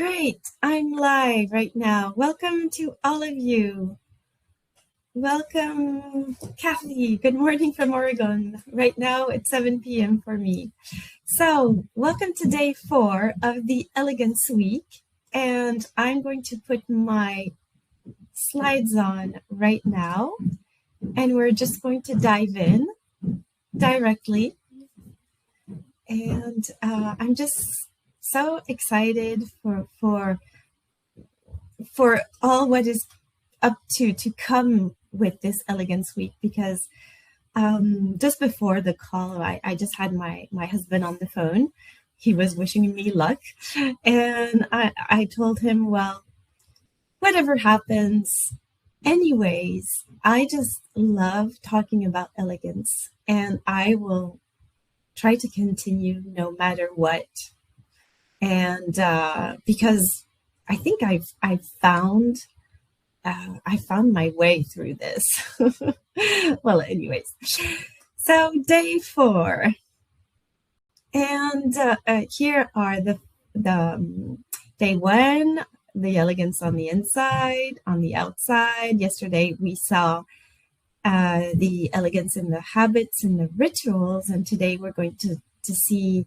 Great. I'm live right now. Welcome to all of you. Welcome, Kathy. Good morning from Oregon. Right now it's 7 p.m. for me. So welcome to day 4 of the Elegance week. And I'm going to put my slides on right now. And we're just going to dive in directly. And I'm just so excited for all what is up to come with this Elegance week, because just before the call, I just had my husband on the phone. He was wishing me luck, and I told him, well, whatever happens, anyways, I just love talking about elegance, and I will try to continue no matter what. And because I think I've found my way through this. Well, anyways, so day 4, and here are the day 1, the elegance on the inside, on the outside. Yesterday we saw the elegance in the habits and the rituals, and today we're going to see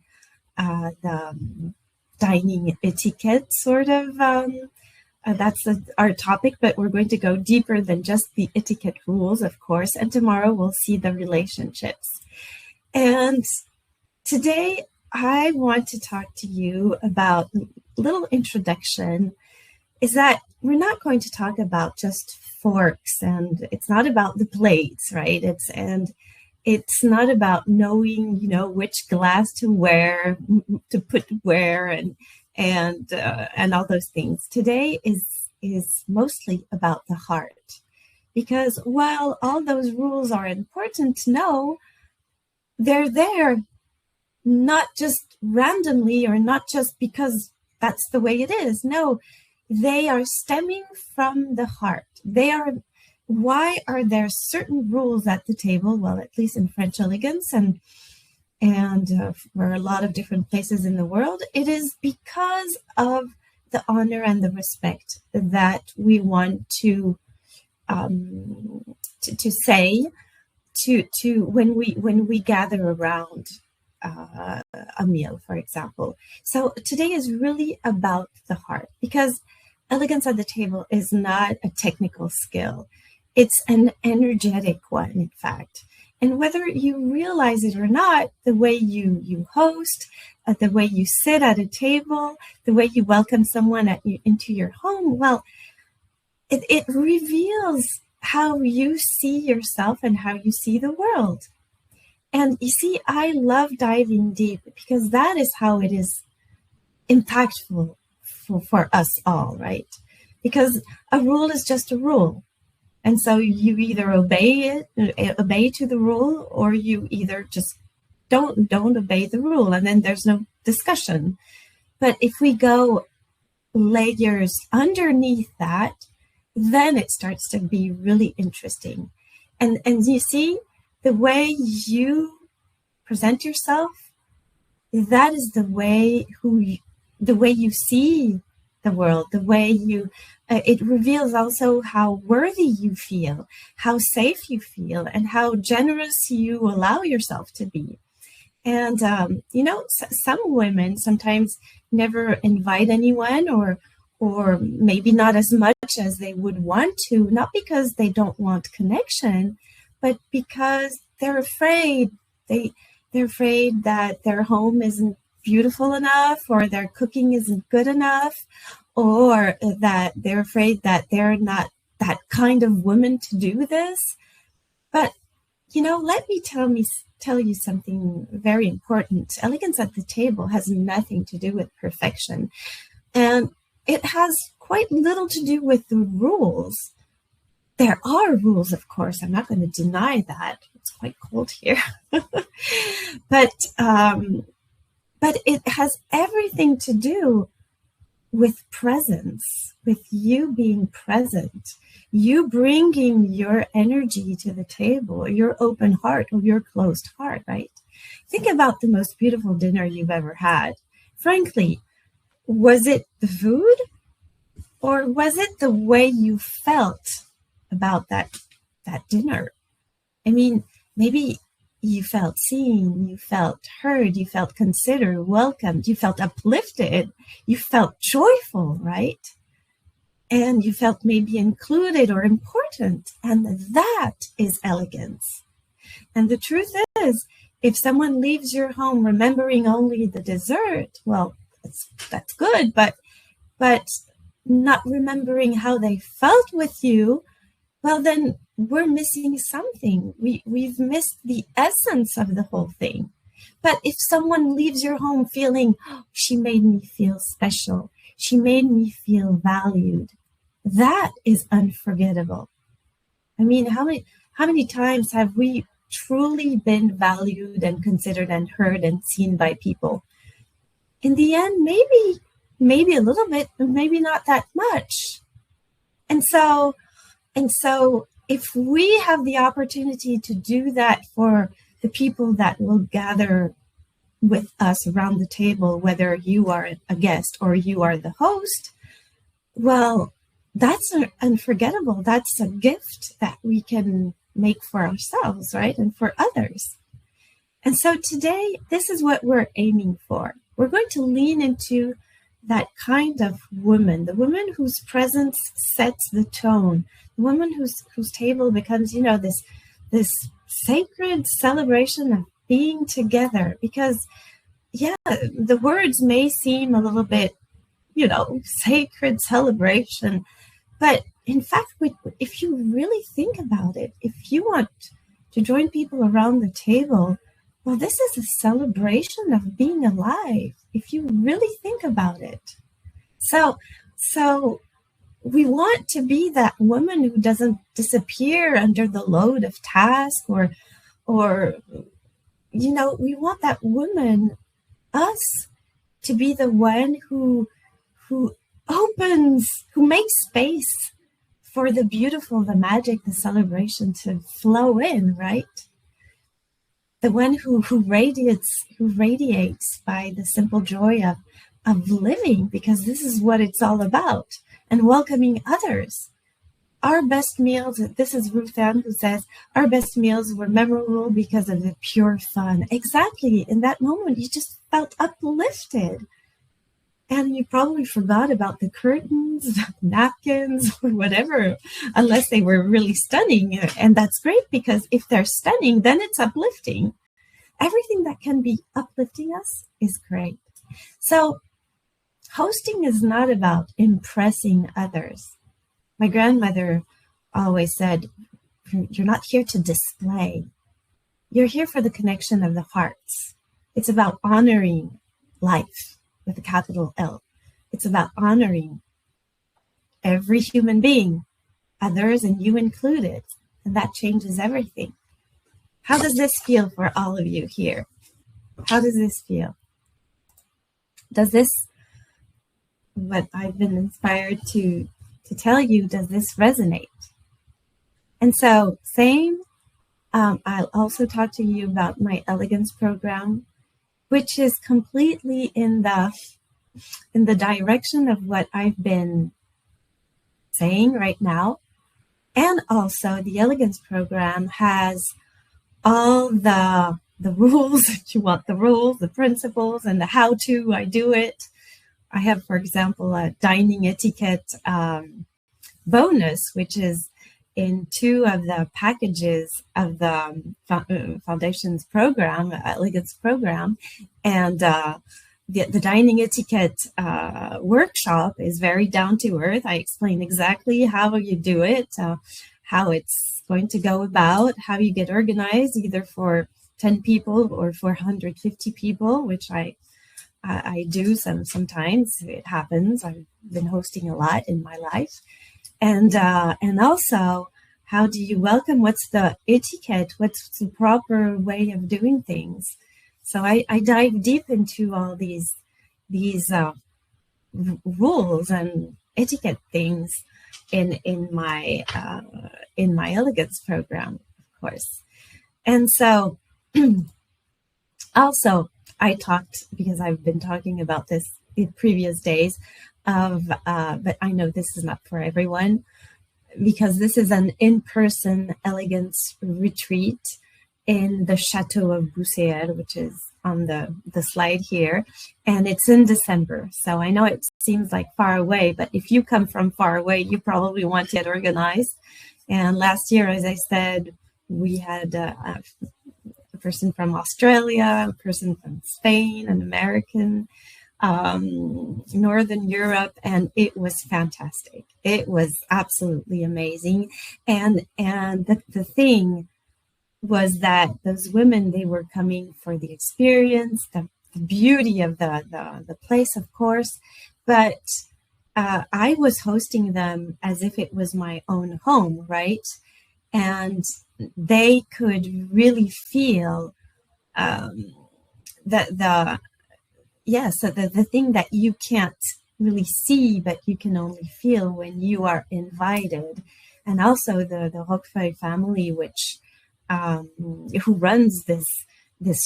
the dining etiquette, sort of. That's our topic, but we're going to go deeper than just the etiquette rules, of course. And tomorrow we'll see the relationships. And today I want to talk to you about a little introduction. Is that we're not going to talk about just forks, and it's not about the plates, right? It's not about knowing, which glass to wear, to put where, and all those things. Today is mostly about the heart, because while all those rules are important to know, they're there not just randomly or not just because that's the way it is. No, they are stemming from the heart. Why are there certain rules at the table? Well, at least in French elegance and for a lot of different places in the world, it is because of the honor and the respect that we want to say to when we gather around a meal, for example. So today is really about the heart, because elegance at the table is not a technical skill. It's an energetic one, in fact. And whether you realize it or not, the way you host, the way you sit at a table, the way you welcome someone into your home, well, it reveals how you see yourself and how you see the world. And you see, I love diving deep because that is how it is impactful for us all, right? Because a rule is just a rule. And so you either obey to the rule, or you either just don't obey the rule, and then there's no discussion. But if we go layers underneath that, then it starts to be really interesting. And you see, the way you present yourself, that is the way you see the world, the way it reveals also how worthy you feel, how safe you feel, and how generous you allow yourself to be. And, some women sometimes never invite anyone, or maybe not as much as they would want to, not because they don't want connection, but because they're afraid. They're afraid that their home isn't beautiful enough, or their cooking isn't good enough, or that they're afraid that they're not that kind of woman to do this. But, let me tell you something very important. Elegance at the table has nothing to do with perfection. And it has quite little to do with the rules. There are rules, of course. I'm not going to deny that. It's quite cold here. But it has everything to do with presence, with you being present, you bringing your energy to the table, your open heart or your closed heart, right? Think about the most beautiful dinner you've ever had. Frankly, Was it the food, or was it the way you felt about that dinner? I mean, maybe you felt seen, you felt heard, you felt considered, welcomed, you felt uplifted, you felt joyful, right? And you felt maybe included or important. And that is elegance. And the truth is, if someone leaves your home remembering only the dessert, well, that's good, but not remembering how they felt with you, well, then we're missing something. We've missed the essence of the whole thing. But if someone leaves your home feeling, oh, she made me feel special, she made me feel valued, that is unforgettable. I mean, how many times have we truly been valued and considered and heard and seen by people? In the end, maybe a little bit, but maybe not that much. And so if we have the opportunity to do that for the people that will gather with us around the table, whether you are a guest or you are the host, well, that's unforgettable. That's a gift that we can make for ourselves, right? And for others. And so today, this is what we're aiming for. We're going to lean into that kind of woman, the woman whose presence sets the tone, the woman whose table becomes, this sacred celebration of being together. Because, yeah, the words may seem a little bit, sacred celebration, but in fact, if you really think about it, if you want to join people around the table, well, this is a celebration of being alive, if you really think about it. So we want to be that woman who doesn't disappear under the load of task or we want that woman, us, to be the one who opens, who makes space for the beautiful, the magic, the celebration to flow in, right? The one who radiates by the simple joy of living, because this is what it's all about, and welcoming others. Our best meals, this is Ruth Ann who says, our best meals were memorable because of the pure fun. Exactly. In that moment, you just felt uplifted. And you probably forgot about the curtains, napkins, or whatever, unless they were really stunning. And that's great, because if they're stunning, then it's uplifting. Everything that can be uplifting us is great. So hosting is not about impressing others. My grandmother always said, you're not here to display. You're here for the connection of the hearts. It's about honoring life with a capital L. It's about honoring every human being, others and you included. And that changes everything. How does this feel for all of you here? How does this feel? Does this, what I've been inspired to tell you, does this resonate? And so same, I'll also talk to you about my Elegance program, which is completely in the direction of what I've been saying right now. And also the Elegance program has all the rules, if you want the rules, the principles, and the how-to I do it. I have, for example, a dining etiquette bonus, which is in 2 of the packages of the Foundation's program, Elegance program. And the dining etiquette workshop is very down to earth. I explain exactly how you do it, how it's going to go about, how you get organized, either for 10 people or for 150 people, which I do sometimes. It happens. I've been hosting a lot in my life. And also, how do you welcome? What's the etiquette? What's the proper way of doing things? So I dive deep into all these rules and etiquette things in my Elegance program, of course. And so also I talked, because I've been talking about this the previous days of, but I know this is not for everyone, because this is an in-person Elegance retreat in the Chateau of Bousséer, which is on the slide here, and it's in December. So I know it seems like far away, but if you come from far away, you probably want to get organized. And last year, as I said, we had a person from Australia, a person from Spain, an American, Northern Europe, and it was fantastic. It was absolutely amazing. And the thing was that those women, they were coming for the experience, the beauty of the place, of course, but I was hosting them as if it was my own home, right? And they could really feel the thing that you can't really see, but you can only feel when you are invited. And also the Roquefeuille family, which who runs this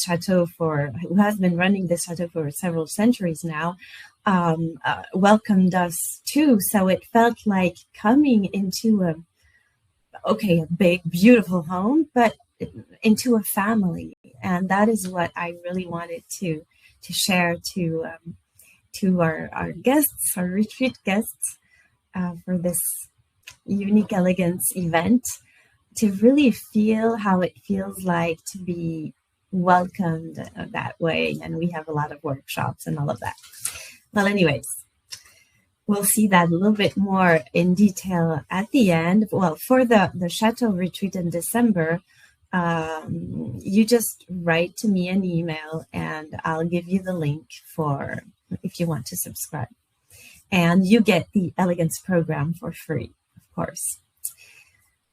chateau who has been running this chateau for several centuries now, welcomed us too. So it felt like coming into a big, beautiful home, but into a family. And that is what I really wanted to share to our guests, our retreat guests, for this unique Elegance event, to really feel how it feels like to be welcomed that way. And we have a lot of workshops and all of that. Well, anyways, we'll see that a little bit more in detail at the end. Well, for the Chateau retreat in December, you just write to me an email and I'll give you the link for if you want to subscribe. And you get the Elegance program for free, of course.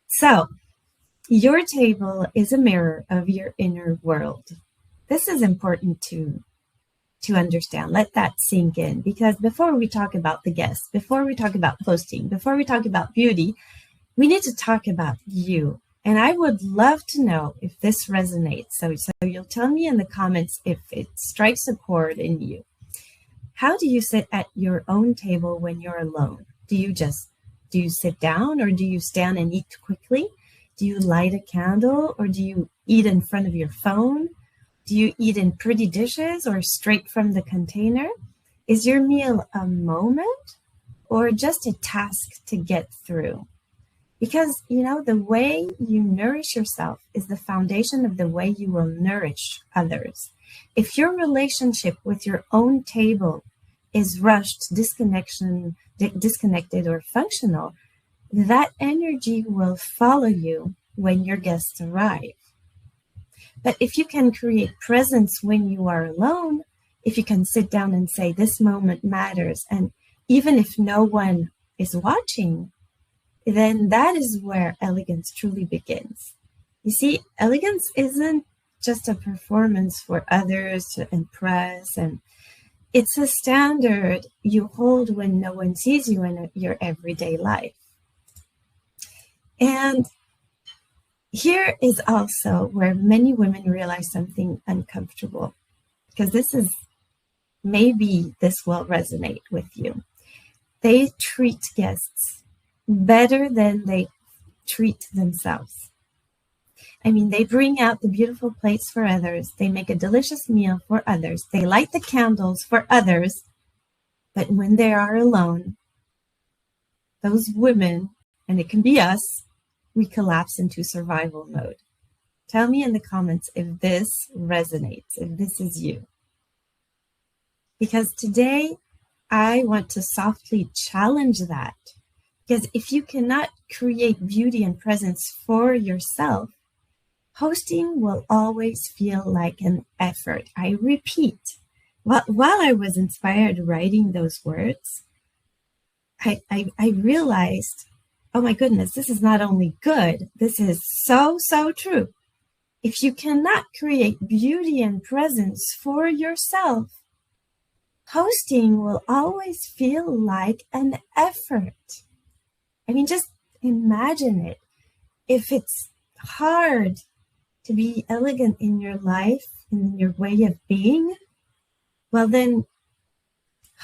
So, your table is a mirror of your inner world. This is important to understand. Let that sink in, because before we talk about the guests, before we talk about hosting, before we talk about beauty, we need to talk about you. And I would love to know if this resonates. So you'll tell me in the comments if it strikes a chord in you. How do you sit at your own table when you're alone? Do you sit down, or do you stand and eat quickly? Do you light a candle, or do you eat in front of your phone? Do you eat in pretty dishes or straight from the container? Is your meal a moment or just a task to get through? Because, the way you nourish yourself is the foundation of the way you will nourish others. If your relationship with your own table is rushed, disconnected, or functional, that energy will follow you when your guests arrive. But if you can create presence when you are alone, if you can sit down and say, this moment matters, and even if no one is watching, then that is where Elegance truly begins. You see, Elegance isn't just a performance for others to impress, and it's a standard you hold when no one sees you in your everyday life. And here is also where many women realize something uncomfortable, because maybe this will resonate with you. They treat guests better than they treat themselves. I mean, they bring out the beautiful plates for others. They make a delicious meal for others. They light the candles for others. But when they are alone, those women, and it can be us, we collapse into survival mode. Tell me in the comments if this resonates, if this is you. Because today, I want to softly challenge that. Because if you cannot create beauty and presence for yourself, hosting will always feel like an effort. I repeat, while I was inspired writing those words, I realized, oh my goodness, this is not only good, this is so, so true. If you cannot create beauty and presence for yourself, hosting will always feel like an effort. I mean, just imagine it. If it's hard to be elegant in your life, in your way of being, well then,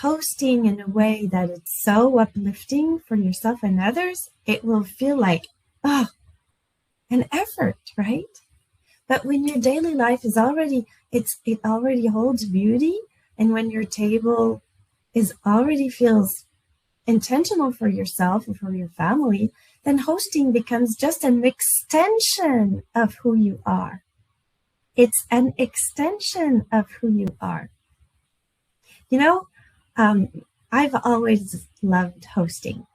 hosting in a way that it's so uplifting for yourself and others, it will feel like, oh, an effort, right? But when your daily life is already, it already holds beauty, and when your table is already feels intentional for yourself and for your family, then hosting becomes just an extension of who you are. It's an extension of who you are. You know, I've always loved hosting.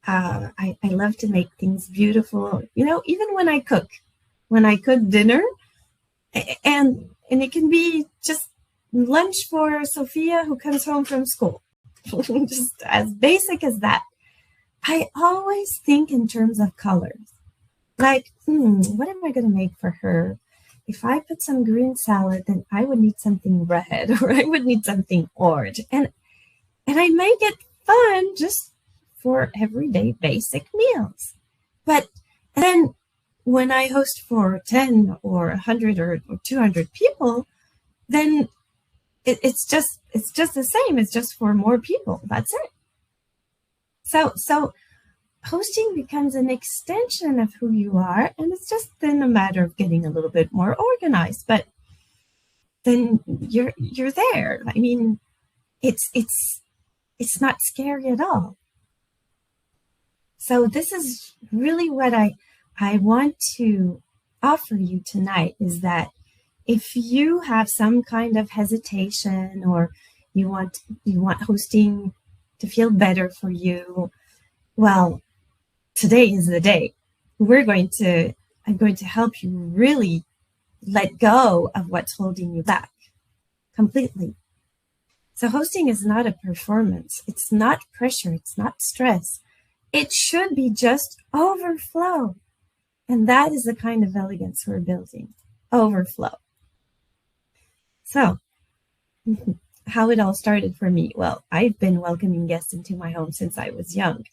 I love to make things beautiful, even when I cook dinner, and it can be just lunch for Sophia who comes home from school, just as basic as that. I always think in terms of colors, like, what am I going to make for her? If I put some green salad, then I would need something red, or I would need something orange, and I make it fun just for everyday basic meals. But then when I host for 10 or 100 or 200 people, then it's just the same. It's just for more people. That's it. So hosting becomes an extension of who you are, and it's just then a matter of getting a little bit more organized. But then you're there. I mean, it's not scary at all. So this is really what I want to offer you tonight, is that if you have some kind of hesitation, or you want hosting to feel better for you, well, today is the day. I'm going to help you really let go of what's holding you back completely. So hosting is not a performance. It's not pressure. It's not stress. It should be just overflow. And that is the kind of elegance we're building. Overflow. So, how it all started for me. Well, I've been welcoming guests into my home since I was young.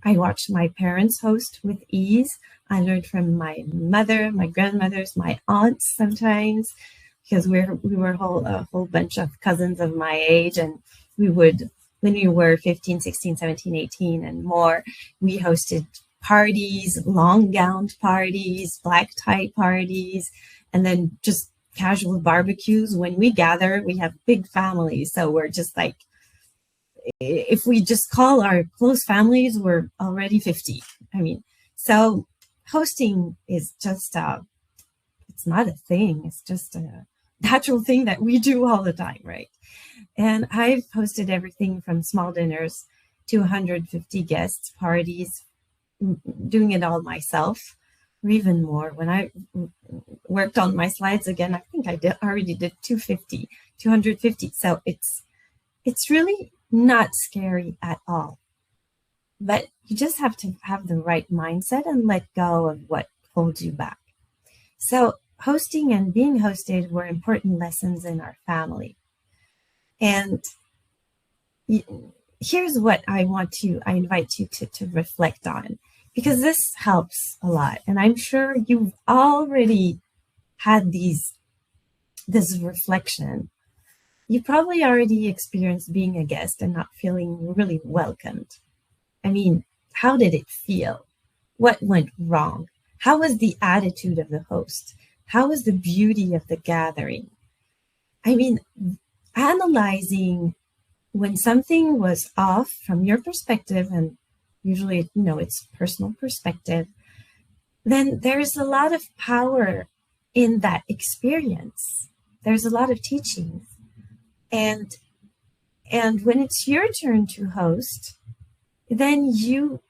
I watched my parents host with ease. I learned from my mother, my grandmothers, my aunts sometimes, because we were a whole bunch of cousins of my age, and we would, when we were 15, 16, 17, 18 and more, we hosted parties, long gowned parties, black tie parties, and then just casual barbecues. When we gather, we have big families, so we're just like, if we just call our close families, we're already 50. I mean, so hosting is just it's not a thing, it's just a natural thing that we do all the time, right? And I've hosted everything from small dinners to 150 guests, parties, doing it all myself, or even more. When I worked on my slides again, I think I already did 250. So it's really not scary at all. But you just have to have the right mindset and let go of what holds you back. So hosting and being hosted were important lessons in our family. And here's what I invite you to reflect on, because this helps a lot. And I'm sure you've already had this reflection. You probably already experienced being a guest and not feeling really welcomed. I mean, how did it feel? What went wrong? How was the attitude of the host? How was the beauty of the gathering? I mean, analyzing when something was off from your perspective, and usually, it's personal perspective, then there's a lot of power in that experience. There's a lot of teachings. And when it's your turn to host, then you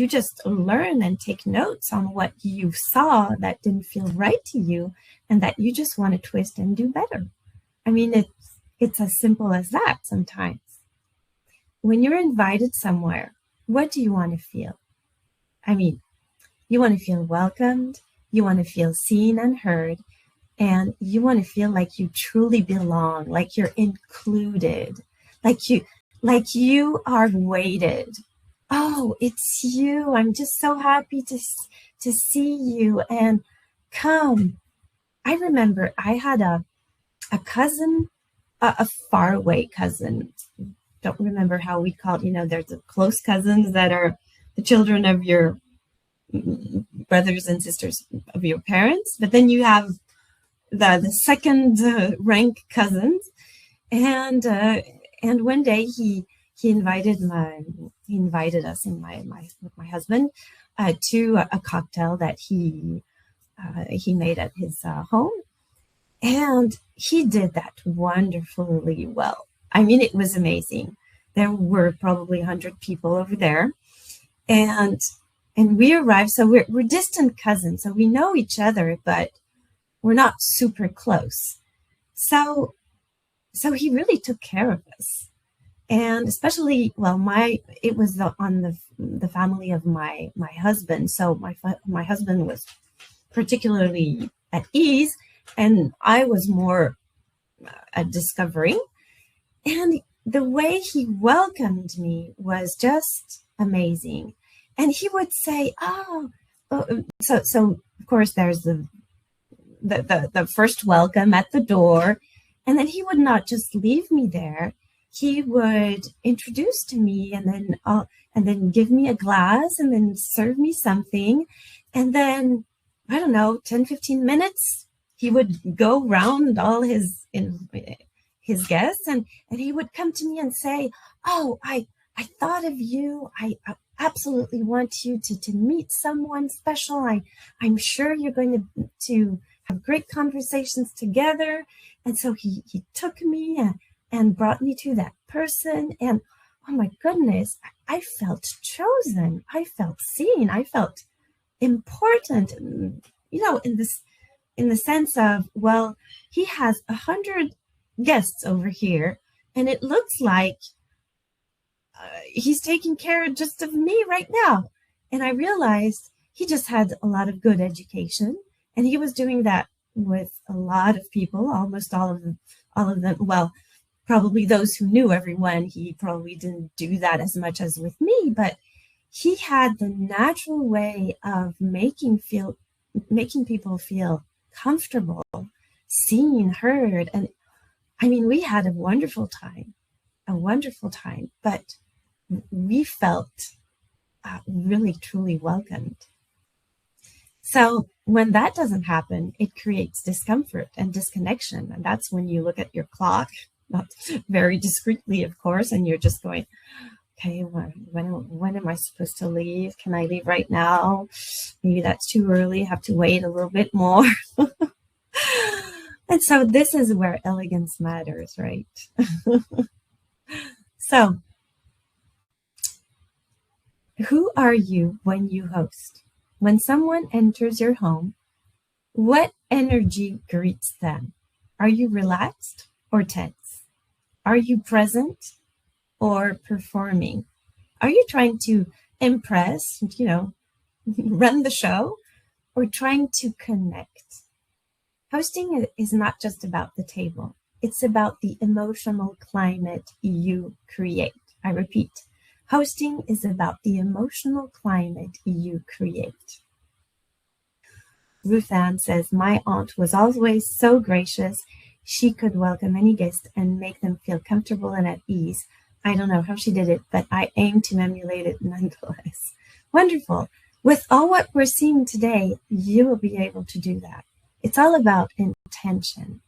just learn and take notes on what you saw that didn't feel right to you, and that you just want to twist and do better. I mean, it's as simple as that sometimes. When you're invited somewhere, what do you want to feel? I mean, you want to feel welcomed, you want to feel seen and heard, and you want to feel like you truly belong, like you're included, like you are weighted. Oh, it's you. I'm just so happy to see you, and come. I remember I had a cousin. a faraway cousin. Don't remember how we call it. There's the close cousins that are the children of your brothers and sisters of your parents, but then you have the second rank cousins, and one day he invited us and my husband to a cocktail that he made at his home, and he did that wonderfully well. I mean, it was amazing. There were probably 100 people over there, and we arrived. So we're distant cousins, so we know each other, but we're not super close. So he really took care of us, and especially, well, it was on the family of my husband. So my husband was particularly at ease, and I was more discovering. And the way he welcomed me was just amazing. And he would say, so of course there's the first welcome at the door, and then he would not just leave me there. He would introduce to me, and then give me a glass, and then serve me something, and then I don't know, 10-15 minutes, he would go round all his guests, and he would come to me and say, "Oh, I thought of you. I absolutely want you to meet someone special. I'm sure you're going to have great conversations together." And so he took me and brought me to that person, and oh my goodness, I felt chosen. I felt seen. I felt important. In the sense of, well, he has 100 guests over here, and it looks like he's taking care just of me right now. And I realized he just had a lot of good education, and he was doing that with a lot of people, almost all of them. Well, probably those who knew everyone, he probably didn't do that as much as with me, but he had the natural way of making people feel comfortable, seen, heard. And I mean, we had a wonderful time, but we felt really, truly welcomed. So when that doesn't happen, it creates discomfort and disconnection. And that's when you look at your clock, not very discreetly, of course, and you're just going, okay, when am I supposed to leave? Can I leave right now? Maybe that's too early. I have to wait a little bit more. And so this is where elegance matters, right? So, who are you when you host? When someone enters your home, what energy greets them? Are you relaxed or tense? Are you present or performing? Are you trying to impress, run the show, or trying to connect? Hosting is not just about the table. It's about the emotional climate you create. I repeat, hosting is about the emotional climate you create. Ruth Ann says, my aunt was always so gracious. She could welcome any guest and make them feel comfortable and at ease. I don't know how she did it, but I aim to emulate it nonetheless. Wonderful. With all what we're seeing today, you will be able to do that. It's all about intention,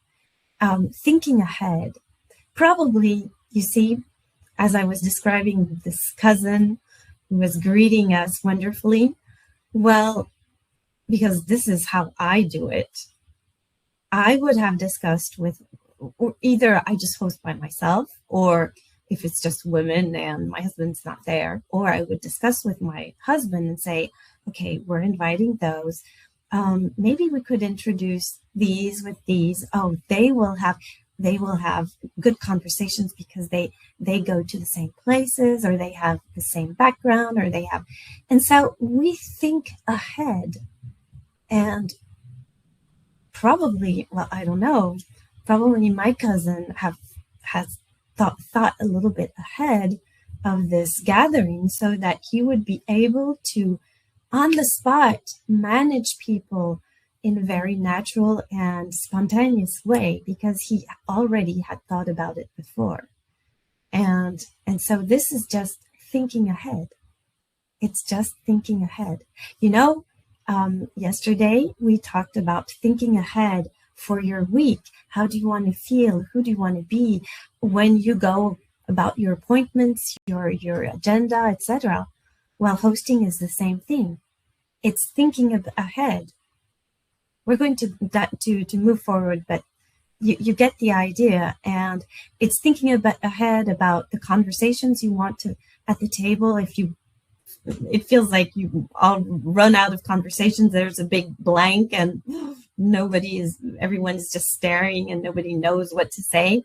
thinking ahead. Probably, you see, as I was describing this cousin who was greeting us wonderfully, well, because this is how I do it, I would have discussed with, or either I just host by myself, or if it's just women and my husband's not there, or I would discuss with my husband and say, okay, we're inviting those. Maybe we could introduce these with these. Oh, they will have good conversations because they go to the same places, or they have the same background, or they have, and so we think ahead. And probably, well, I don't know, probably my cousin has thought a little bit ahead of this gathering so that he would be able to, on the spot, manage people in a very natural and spontaneous way because he already had thought about it before. And so this is just thinking ahead. It's just thinking ahead. Yesterday we talked about thinking ahead for your week. How do you want to feel? Who do you want to be when you go about your appointments, your agenda, etc.? Well, hosting is the same thing. It's thinking ahead. We're going to move forward, but you get the idea. And it's thinking ahead about the conversations you want to at the table. It feels like you all run out of conversations. There's a big blank and everyone's just staring and nobody knows what to say.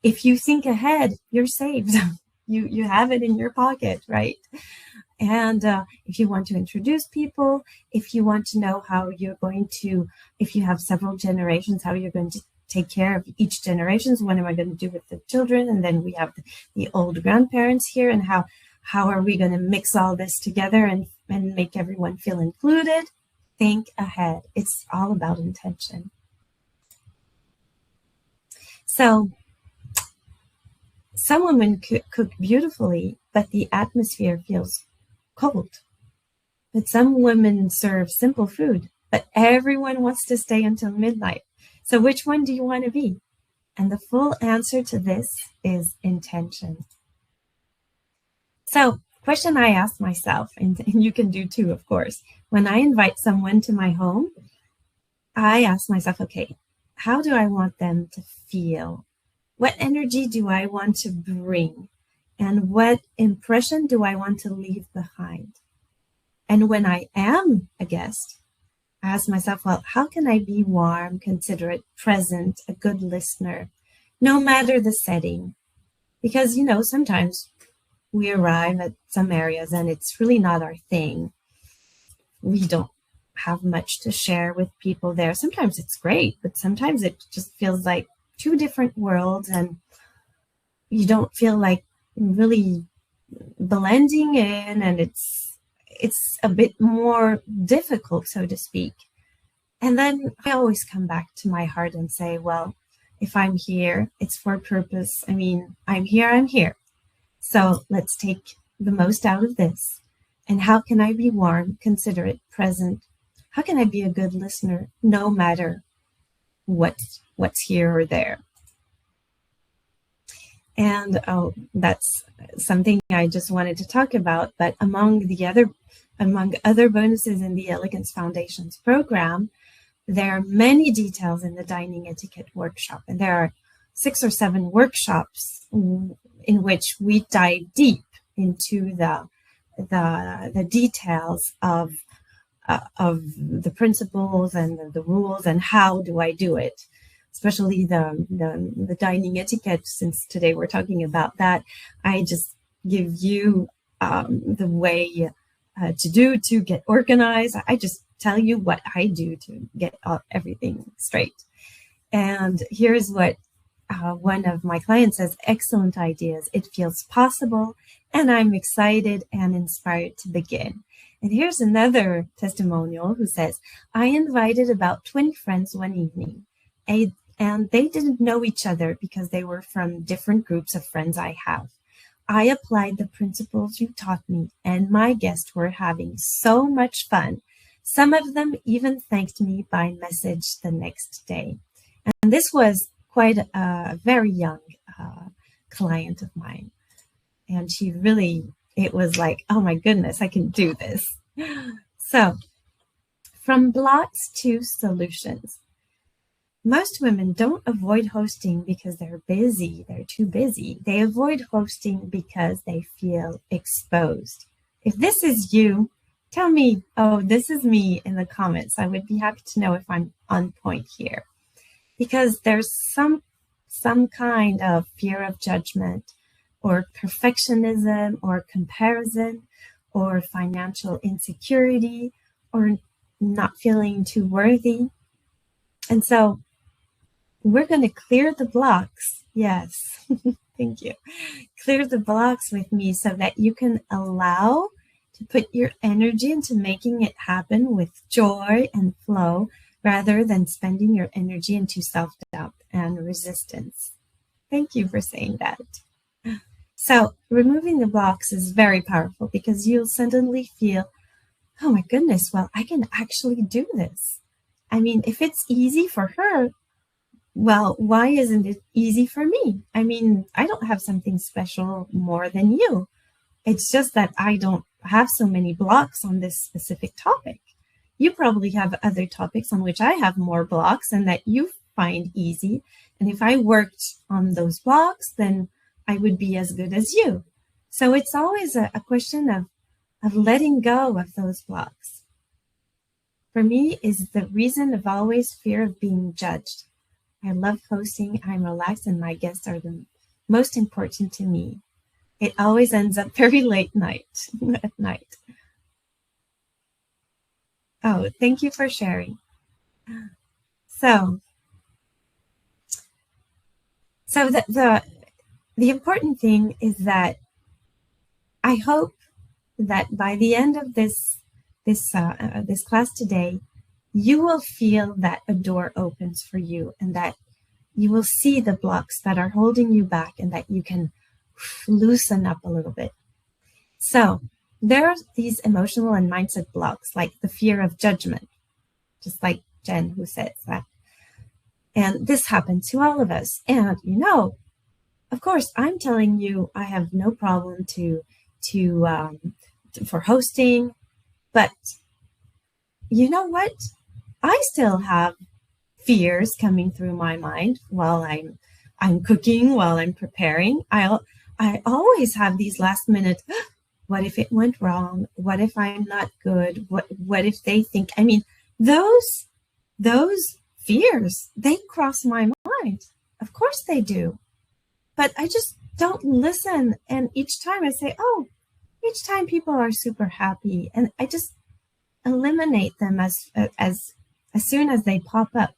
If you think ahead, you're saved. You have it in your pocket, right? And if you want to introduce people, if you want to know how you're going to, if you have several generations, how you're going to take care of each generation. What am I going to do with the children? And then we have the old grandparents here, and how are we going to mix all this together and make everyone feel included? Think ahead. It's all about intention. So some women cook beautifully, but the atmosphere feels cold. But some women serve simple food, but everyone wants to stay until midnight. So which one do you want to be? And the full answer to this is intention. So, question I ask myself, and you can do too, of course, when I invite someone to my home, I ask myself, okay, how do I want them to feel? What energy do I want to bring? And what impression do I want to leave behind? And when I am a guest, I ask myself, well, how can I be warm, considerate, present, a good listener, no matter the setting? Because, sometimes we arrive at some areas and it's really not our thing. We don't have much to share with people there. Sometimes it's great, but sometimes it just feels like two different worlds and you don't feel like really blending in, and it's a bit more difficult, so to speak. And then I always come back to my heart and say, well, if I'm here, it's for a purpose. I'm here. So let's take the most out of this. And how can I be warm, considerate, present? How can I be a good listener, no matter what's here or there? And that's something I just wanted to talk about. But among other bonuses in the Elegance Foundations program, there are many details in the dining etiquette workshop, and there are 6 or 7 workshops in which we dive deep into the details of the principles and the rules and how do I do it. Especially the dining etiquette, since today we're talking about that. I just give you the way to get organized. I just tell you what I do to get everything straight. And here's what one of my clients says: excellent ideas. It feels possible, and I'm excited and inspired to begin. And here's another testimonial who says, I invited about 20 friends one evening. And they didn't know each other because they were from different groups of friends I have. I applied the principles you taught me, and my guests were having so much fun. Some of them even thanked me by message the next day. And this was quite a very young client of mine. And it was like, oh my goodness, I can do this. So, from blocks to solutions. Most women don't avoid hosting because they're busy. They're too busy. They avoid hosting because they feel exposed. If this is you, tell me, oh, this is me in the comments. I would be happy to know if I'm on point here. Because there's some kind of fear of judgment or perfectionism or comparison or financial insecurity or not feeling too worthy. And so we're going to clear the blocks. Yes, thank you. Clear the blocks with me so that you can allow to put your energy into making it happen with joy and flow, rather than spending your energy into self-doubt and resistance. Thank you for saying that. So removing the blocks is very powerful because you'll suddenly feel, oh my goodness, well, I can actually do this. I mean, if it's easy for her, well, why isn't it easy for me? I mean, I don't have something special more than you. It's just that I don't have so many blocks on this specific topic. You probably have other topics on which I have more blocks and that you find easy. And if I worked on those blocks, then I would be as good as you. So it's always a question of letting go of those blocks. For me, is the reason of always fear of being judged. I love hosting, I'm relaxed, and my guests are the most important to me. It always ends up very late at night. Oh, thank you for sharing. So the important thing is that I hope that by the end of this class today, you will feel that a door opens for you and that you will see the blocks that are holding you back and that you can loosen up a little bit. So there are these emotional and mindset blocks, like the fear of judgment, just like Jen who says that. And this happens to all of us. And of course, I'm telling you, I have no problem for hosting, but you know what? I still have fears coming through my mind while I'm cooking, while I'm preparing. I always have these last minute, what if it went wrong? What if I'm not good? What if they think, I mean, those fears, they cross my mind. Of course they do. But I just don't listen. And each time I say, each time people are super happy. And I just eliminate them as soon as they pop up.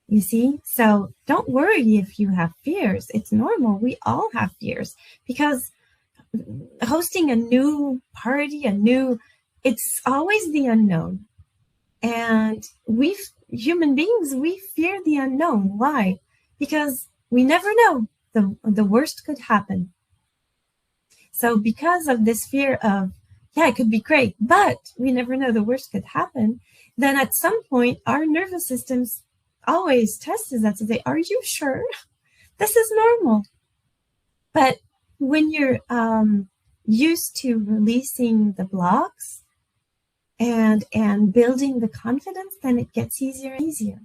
You see? So don't worry if you have fears. It's normal. We all have fears because hosting a new party, it's always the unknown. And human beings, we fear the unknown. Why? Because we never know. The worst could happen. So because of this fear of, it could be great, but we never know, the worst could happen, then at some point, our nervous systems always test us to say, are you sure? This is normal. But when you're used to releasing the blocks and building the confidence, then it gets easier and easier.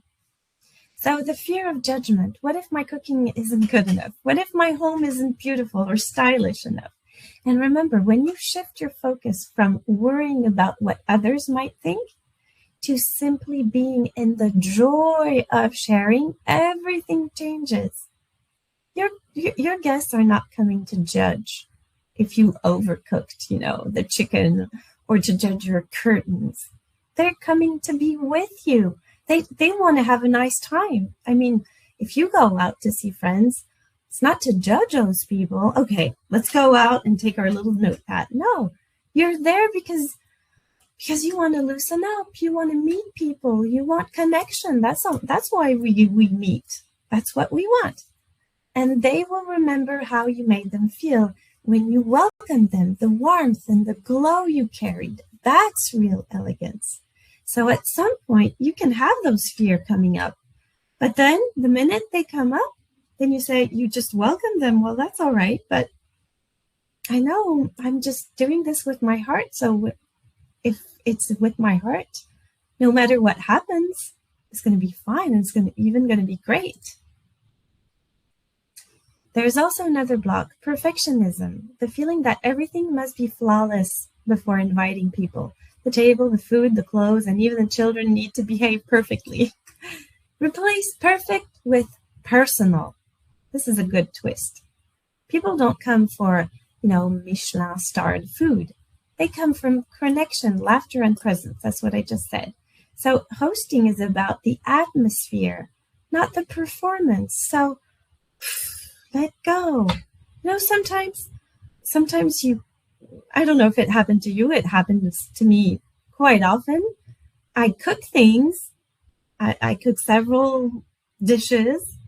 So the fear of judgment, what if my cooking isn't good enough? What if my home isn't beautiful or stylish enough? And remember, when you shift your focus from worrying about what others might think to simply being in the joy of sharing, everything changes. Your guests are not coming to judge if you overcooked, the chicken, or to judge your curtains. They're coming to be with you. They want to have a nice time. I mean, if you go out to see friends, it's not to judge those people. Okay, let's go out and take our little notepad. No, you're there because you want to loosen up. You want to meet people. You want connection. That's why we meet. That's what we want. And they will remember how you made them feel when you welcomed them, the warmth and the glow you carried. That's real elegance. So at some point, you can have those fears coming up. But then the minute they come up, then you say, you just welcome them. Well, that's all right. But I know I'm just doing this with my heart. So if it's with my heart, no matter what happens, it's going to be fine. And it's even going to be great. There's also another block, perfectionism, the feeling that everything must be flawless before inviting people. The table, the food, the clothes, and even the children need to behave perfectly. Replace perfect with personal. This is a good twist. People don't come for, Michelin-starred food. They come from connection, laughter, and presence. That's what I just said. So hosting is about the atmosphere, not the performance. So let go. Sometimes I don't know if it happened to you. It happens to me quite often. I cook things. I cook several dishes,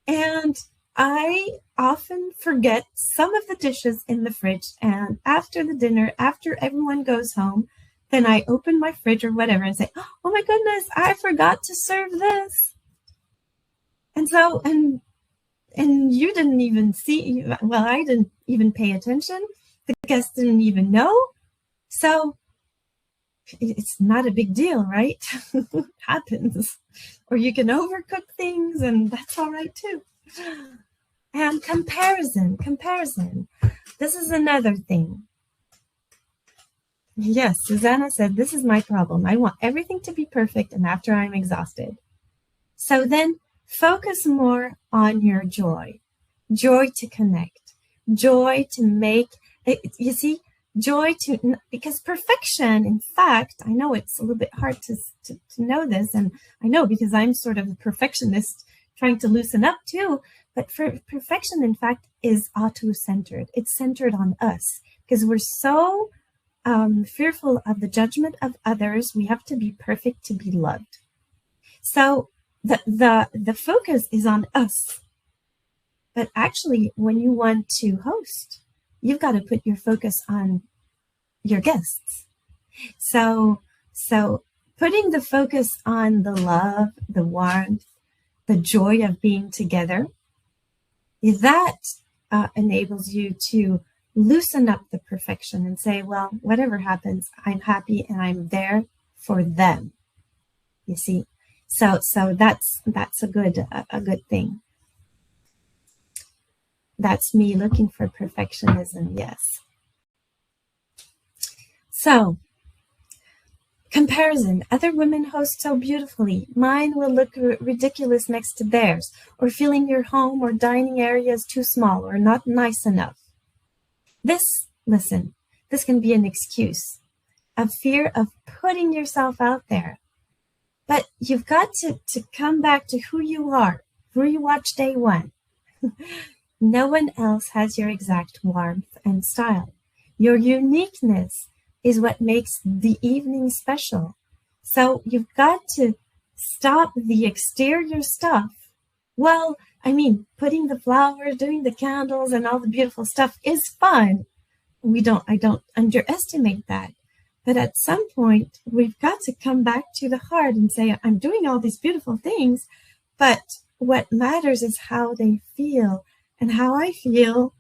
and I often forget some of the dishes in the fridge. And after the dinner, after everyone goes home, then I open my fridge or whatever and say, oh my goodness, I forgot to serve this. And so, and you didn't even see, well, I didn't even pay attention. The guests didn't even know. So it's not a big deal, right? It happens. Or you can overcook things, and that's all right too. And comparison. This is another thing. Yes, Susanna said, this is my problem. I want everything to be perfect, and after I'm exhausted. So then focus more on your joy. Joy to connect. Joy to make, you see, joy to, because perfection, in fact, I know it's a little bit hard to know this, and I know because I'm sort of a perfectionist trying to loosen up too, but for perfection, in fact, is auto-centered. It's centered on us because we're so fearful of the judgment of others. We have to be perfect to be loved. So the focus is on us. But actually, when you want to host, you've got to put your focus on your guests. So putting the focus on the love, the warmth, the joy of being together, that enables you to loosen up the perfection and say, well, whatever happens, I'm happy and I'm there for them. You see, so that's a good thing. That's me looking for perfectionism, yes. So, comparison. Other women host so beautifully. Mine will look ridiculous next to theirs, or feeling your home or dining area is too small or not nice enough. This can be an excuse, a fear of putting yourself out there. But you've got to come back to who you are, who you watch day one. No one else has your exact warmth and style. Your uniqueness is what makes the evening special. So you've got to stop the exterior stuff. Well, I mean, putting the flowers, doing the candles, and all the beautiful stuff is fun. I don't underestimate that. But at some point, we've got to come back to the heart and say, I'm doing all these beautiful things, but what matters is how they feel and how I feel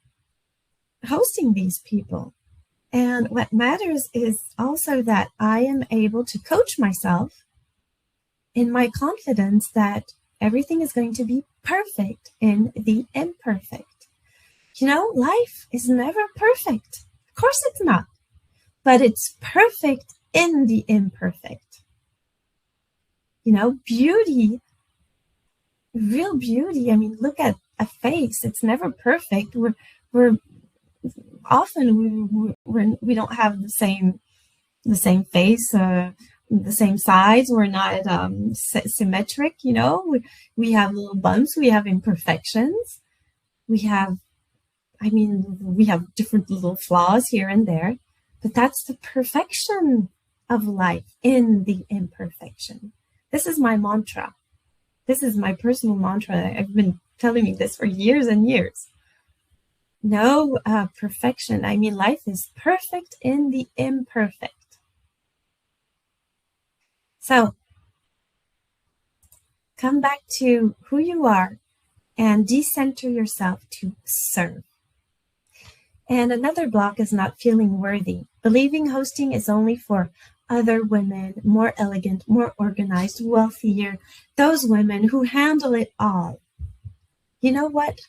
hosting these people. And what matters is also that I am able to coach myself in my confidence that everything is going to be perfect in the imperfect. You know, life is never perfect. Of course it's not. But it's perfect in the imperfect. You know, beauty, real beauty. I mean, look at a face. It's never perfect. We don't have the same face, the same size. We're not symmetric. You know, we have little bumps. We have imperfections. We have different little flaws here and there. But that's the perfection of life in the imperfection. This is my mantra. This is my personal mantra. I've been telling me this for years and years. No perfection. I mean, life is perfect in the imperfect. So come back to who you are and decenter yourself to serve. And another block is not feeling worthy. Believing hosting is only for other women, more elegant, more organized, wealthier, those women who handle it all. You know what?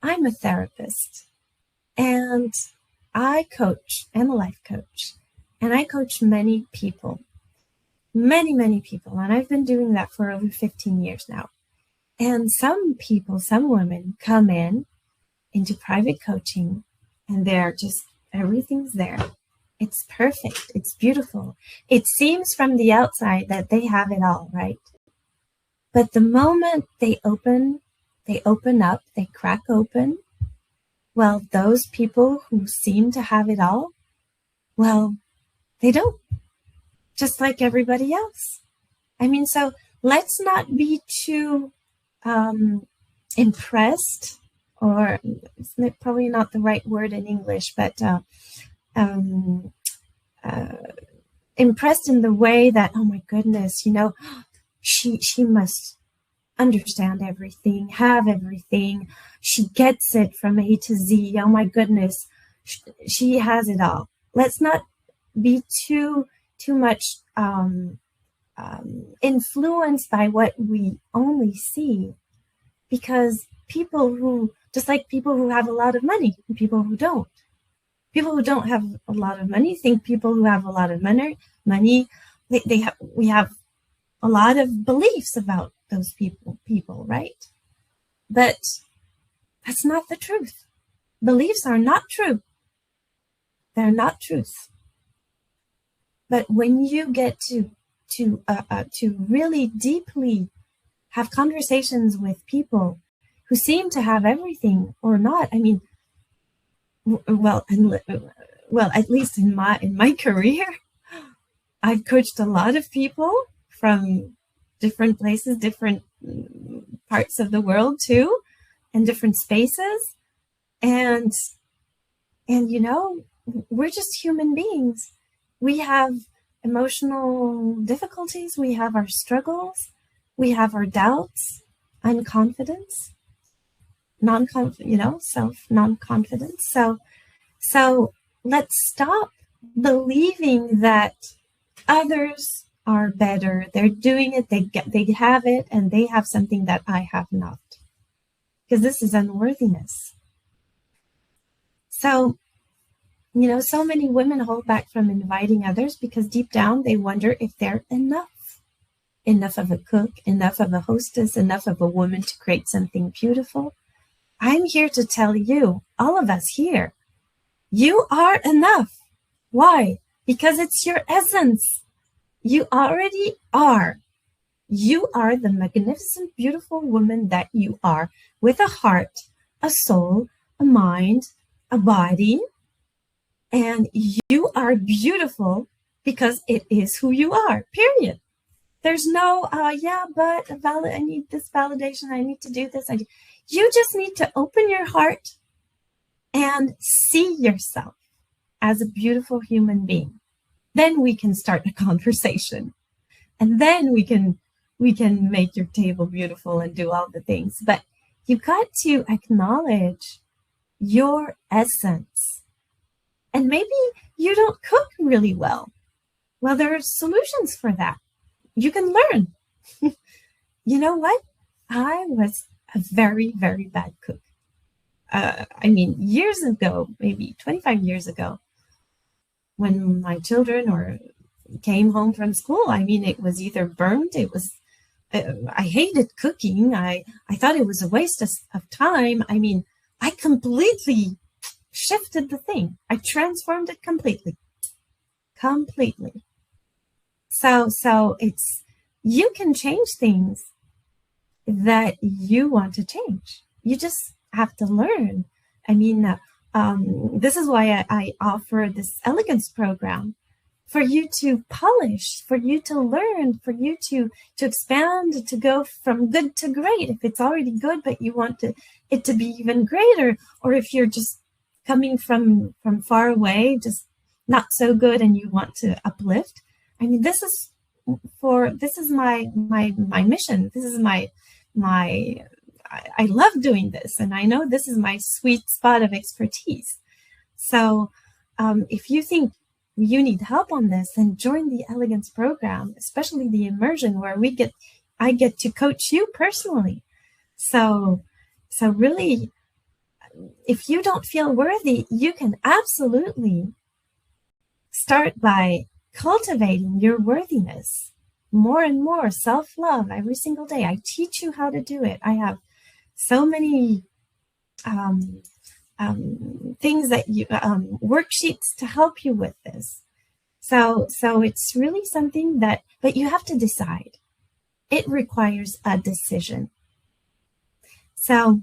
I'm a therapist and I coach. I'm a life coach and I coach many people, many people. And I've been doing that for over 15 years now. And some people, some women come into private coaching and they're just, everything's there. It's perfect. It's beautiful. It seems from the outside that they have it all, right? But the moment they open up, they crack open, well, those people who seem to have it all, well, they don't. Just like everybody else. I mean, so let's not be too impressed, or it's probably not the right word in English, but impressed in the way that, oh my goodness, she must understand everything, have everything. She gets it from A to Z. Oh my goodness, she has it all. Let's not be too much influenced by what we only see, because people who have a lot of money and people who don't have a lot of money think people who have a lot of money we have a lot of beliefs about those people, right? But that's not the truth. Beliefs are not true. They're not truth. But when you get to really deeply have conversations with people who seem to have everything or not, I mean, well, at least in my career, I've coached a lot of people from different places, different parts of the world too, and different spaces. And we're just human beings. We have emotional difficulties. We have our struggles. We have our doubts, unconfidence, non-confidence. So let's stop believing that others are better. They're doing it. They have it, and they have something that I have not. Because this is unworthiness. So, so many women hold back from inviting others because deep down they wonder if they're enough of a cook, enough of a hostess, enough of a woman to create something beautiful. I'm here to tell you, all of us here, you are enough. Why? Because it's your essence. You already are. You are the magnificent, beautiful woman that you are, with a heart, a soul, a mind, a body. And you are beautiful because it is who you are, period. There's no, I need this validation. I need to do this. You just need to open your heart and see yourself as a beautiful human being. Then we can start a conversation. And then we can make your table beautiful and do all the things. But you got to acknowledge your essence. And maybe you don't cook really well. Well, there are solutions for that. You can learn. You know what? I was a very, very bad cook. Years ago, maybe 25 years ago, when my children came home from school, it was either burnt, I hated cooking. I thought it was a waste of time. I completely shifted the thing. I transformed it completely. So you can change things that you want to change. You just have to learn. This is why I offer this Elegance program, for you to polish, for you to learn, for you to expand, to go from good to great. If it's already good, but you want it to be even greater, or if you're just coming from far away, just not so good, and you want to uplift. This is my mission. This is I love doing this, and I know this is my sweet spot of expertise. So if you think you need help on this, then join the Elegance program, especially the immersion, where I get to coach you personally. So really, if you don't feel worthy, you can absolutely start by cultivating your worthiness more and more. Self-love every single day. I teach you how to do it. I have so many things that you worksheets to help you with this. So it's really something but you have to decide. It requires a decision. So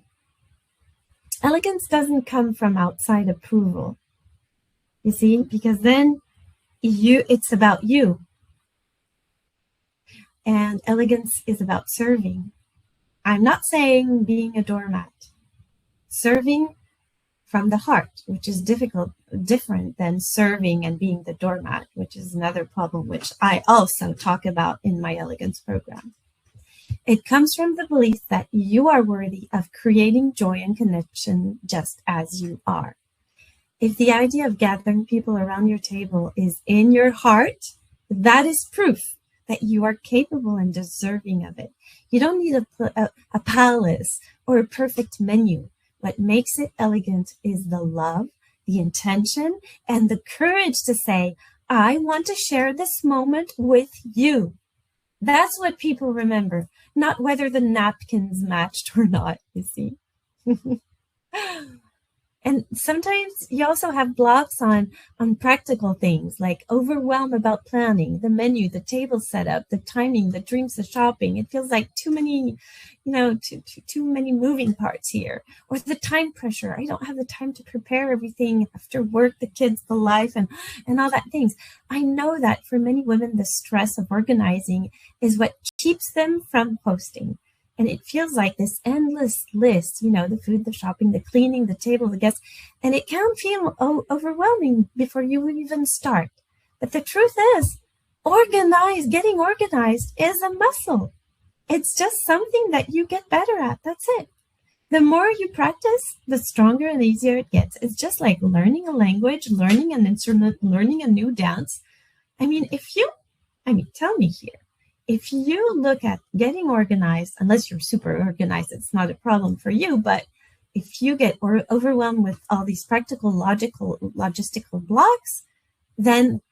elegance doesn't come from outside approval. You see, because then it's about you. And elegance is about serving. I'm not saying being a doormat. Serving from the heart, which is different than serving and being the doormat, which is another problem which I also talk about in my Elegance program. It comes from the belief that you are worthy of creating joy and connection just as you are. If the idea of gathering people around your table is in your heart, that is proof that you are capable and deserving of it. You don't need a palace or a perfect menu. What makes it elegant is the love, the intention, and the courage to say, I want to share this moment with you. That's what people remember, not whether the napkins matched or not, you see. And sometimes you also have blocks on practical things like overwhelm about planning, the menu, the table setup, the timing, the drinks, the shopping. It feels like too many, too many moving parts here. Or the time pressure. I don't have the time to prepare everything after work, the kids, the life, and all that things. I know that for many women, the stress of organizing is what keeps them from hosting. And it feels like this endless list, the food, the shopping, the cleaning, the table, the guests, and it can feel overwhelming before you even start. But the truth is, getting organized is a muscle. It's just something that you get better at. That's it. The more you practice, the stronger and easier it gets. It's just like learning a language, learning an instrument, learning a new dance. Tell me here. If you look at getting organized, unless you're super organized, it's not a problem for you. But if you get overwhelmed with all these practical, logistical blocks, then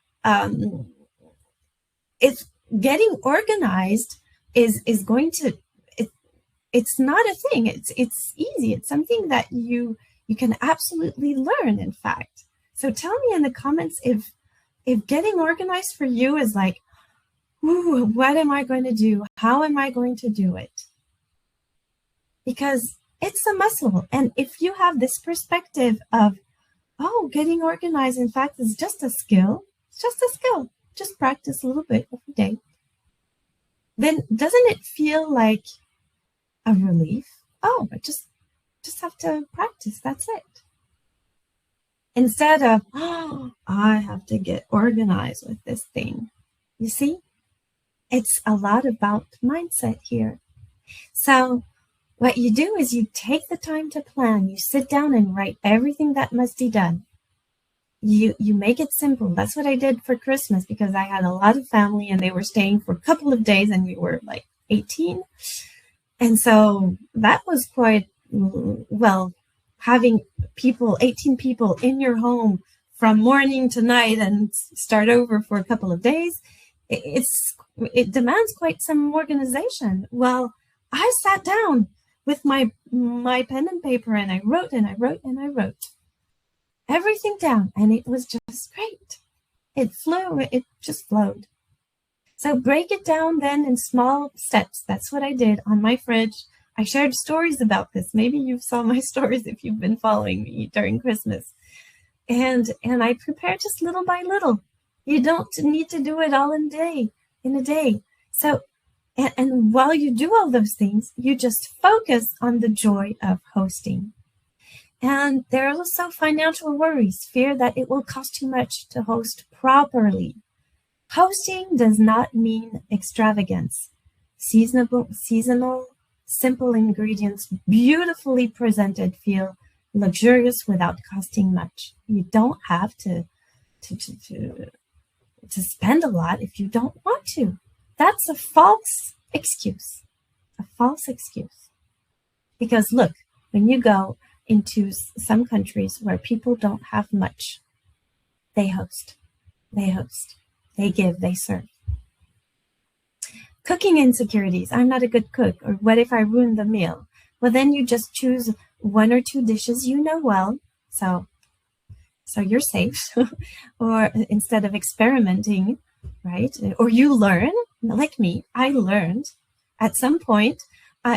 if getting organized is going to, it's not a thing. It's easy. It's something that you can absolutely learn, in fact. So tell me in the comments if getting organized for you is like, ooh, what am I going to do? How am I going to do it? Because it's a muscle. And if you have this perspective of, getting organized, in fact, is just a skill. It's just a skill. Just practice a little bit every day. Then doesn't it feel like a relief? I just have to practice. That's it. Instead of, I have to get organized with this thing. You see? It's a lot about mindset here. So what you do is you take the time to plan. You sit down and write everything that must be done. You make it simple. That's what I did for Christmas because I had a lot of family and they were staying for a couple of days and we were like 18. And so that was quite, having 18 people in your home from morning to night and start over for a couple of days. It demands quite some organization. Well, I sat down with my pen and paper and I wrote everything down and it was just great. It just flowed. So break it down then in small steps. That's what I did on my fridge. I shared stories about this. Maybe you saw my stories if you've been following me during Christmas. And I prepared just little by little. You don't need to do it all in a day. So, and while you do all those things, you just focus on the joy of hosting. And there are also financial worries, fear that it will cost too much to host properly. Hosting does not mean extravagance. Seasonal, simple ingredients, beautifully presented, feel luxurious without costing much. You don't have to spend a lot if you don't want to. That's a false excuse. Because look, when you go into some countries where people don't have much, they host. They give, they serve. Cooking insecurities. I'm not a good cook. Or what if I ruin the meal? Well, then you just choose one or two dishes you know well. So you're safe. Or instead of experimenting, right? Or you learn, like me, I learned at some point,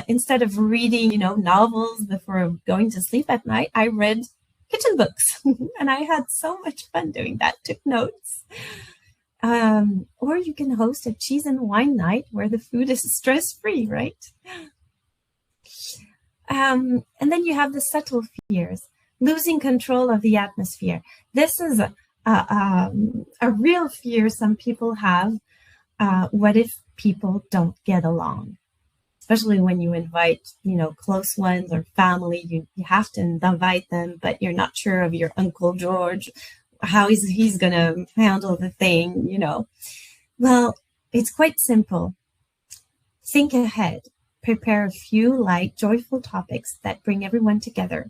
instead of reading, novels before going to sleep at night, I read kitchen books. And I had so much fun doing that, took notes. Or you can host a cheese and wine night where the food is stress-free, right? And then you have the subtle fears, losing control of the atmosphere. This is a real fear some people have. What if people don't get along? Especially when you invite, close ones or family, you have to invite them, but you're not sure of your Uncle George, how he's going to handle the thing, Well, it's quite simple. Think ahead. Prepare a few light, joyful topics that bring everyone together.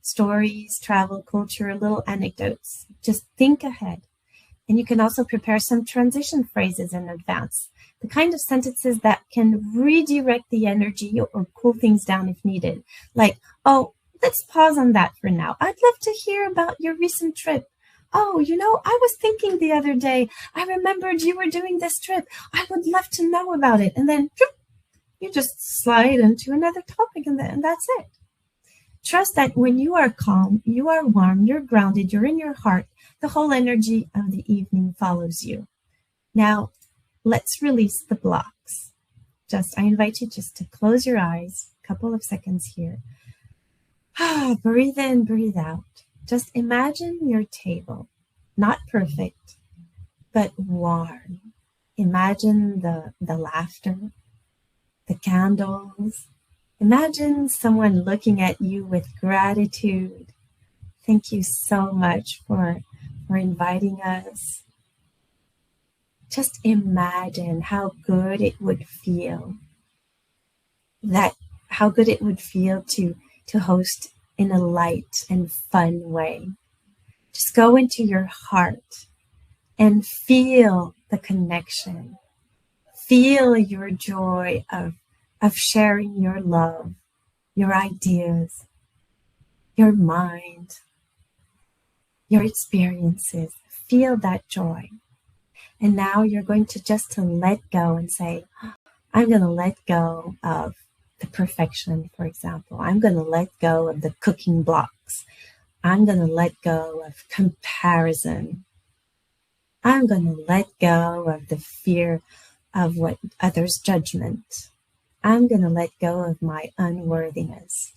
Stories, travel, culture, little anecdotes. Just think ahead. And you can also prepare some transition phrases in advance, the kind of sentences that can redirect the energy or cool things down if needed. Like, oh, let's pause on that for now. I'd love to hear about your recent trip. Oh, I was thinking the other day, I remembered you were doing this trip. I would love to know about it. And then you just slide into another topic and that's it. Trust that when you are calm, you are warm, you're grounded, you're in your heart, the whole energy of the evening follows you. Now, let's release the blocks. I invite you just to close your eyes, a couple of seconds here. Breathe in, breathe out. Just imagine your table, not perfect, but warm. Imagine the laughter, the candles. Imagine someone looking at you with gratitude. Thank you so much for inviting us. Just imagine how good it would feel. How good it would feel to host in a light and fun way. Just go into your heart and feel the connection. Feel your joy of sharing your love, your ideas, your mind, your experiences. Feel that joy. And now you're going to let go and say, I'm going to let go of the perfection, for example. I'm going to let go of the cooking blocks. I'm going to let go of comparison. I'm going to let go of the fear of what others' judgment. I'm going to let go of my unworthiness.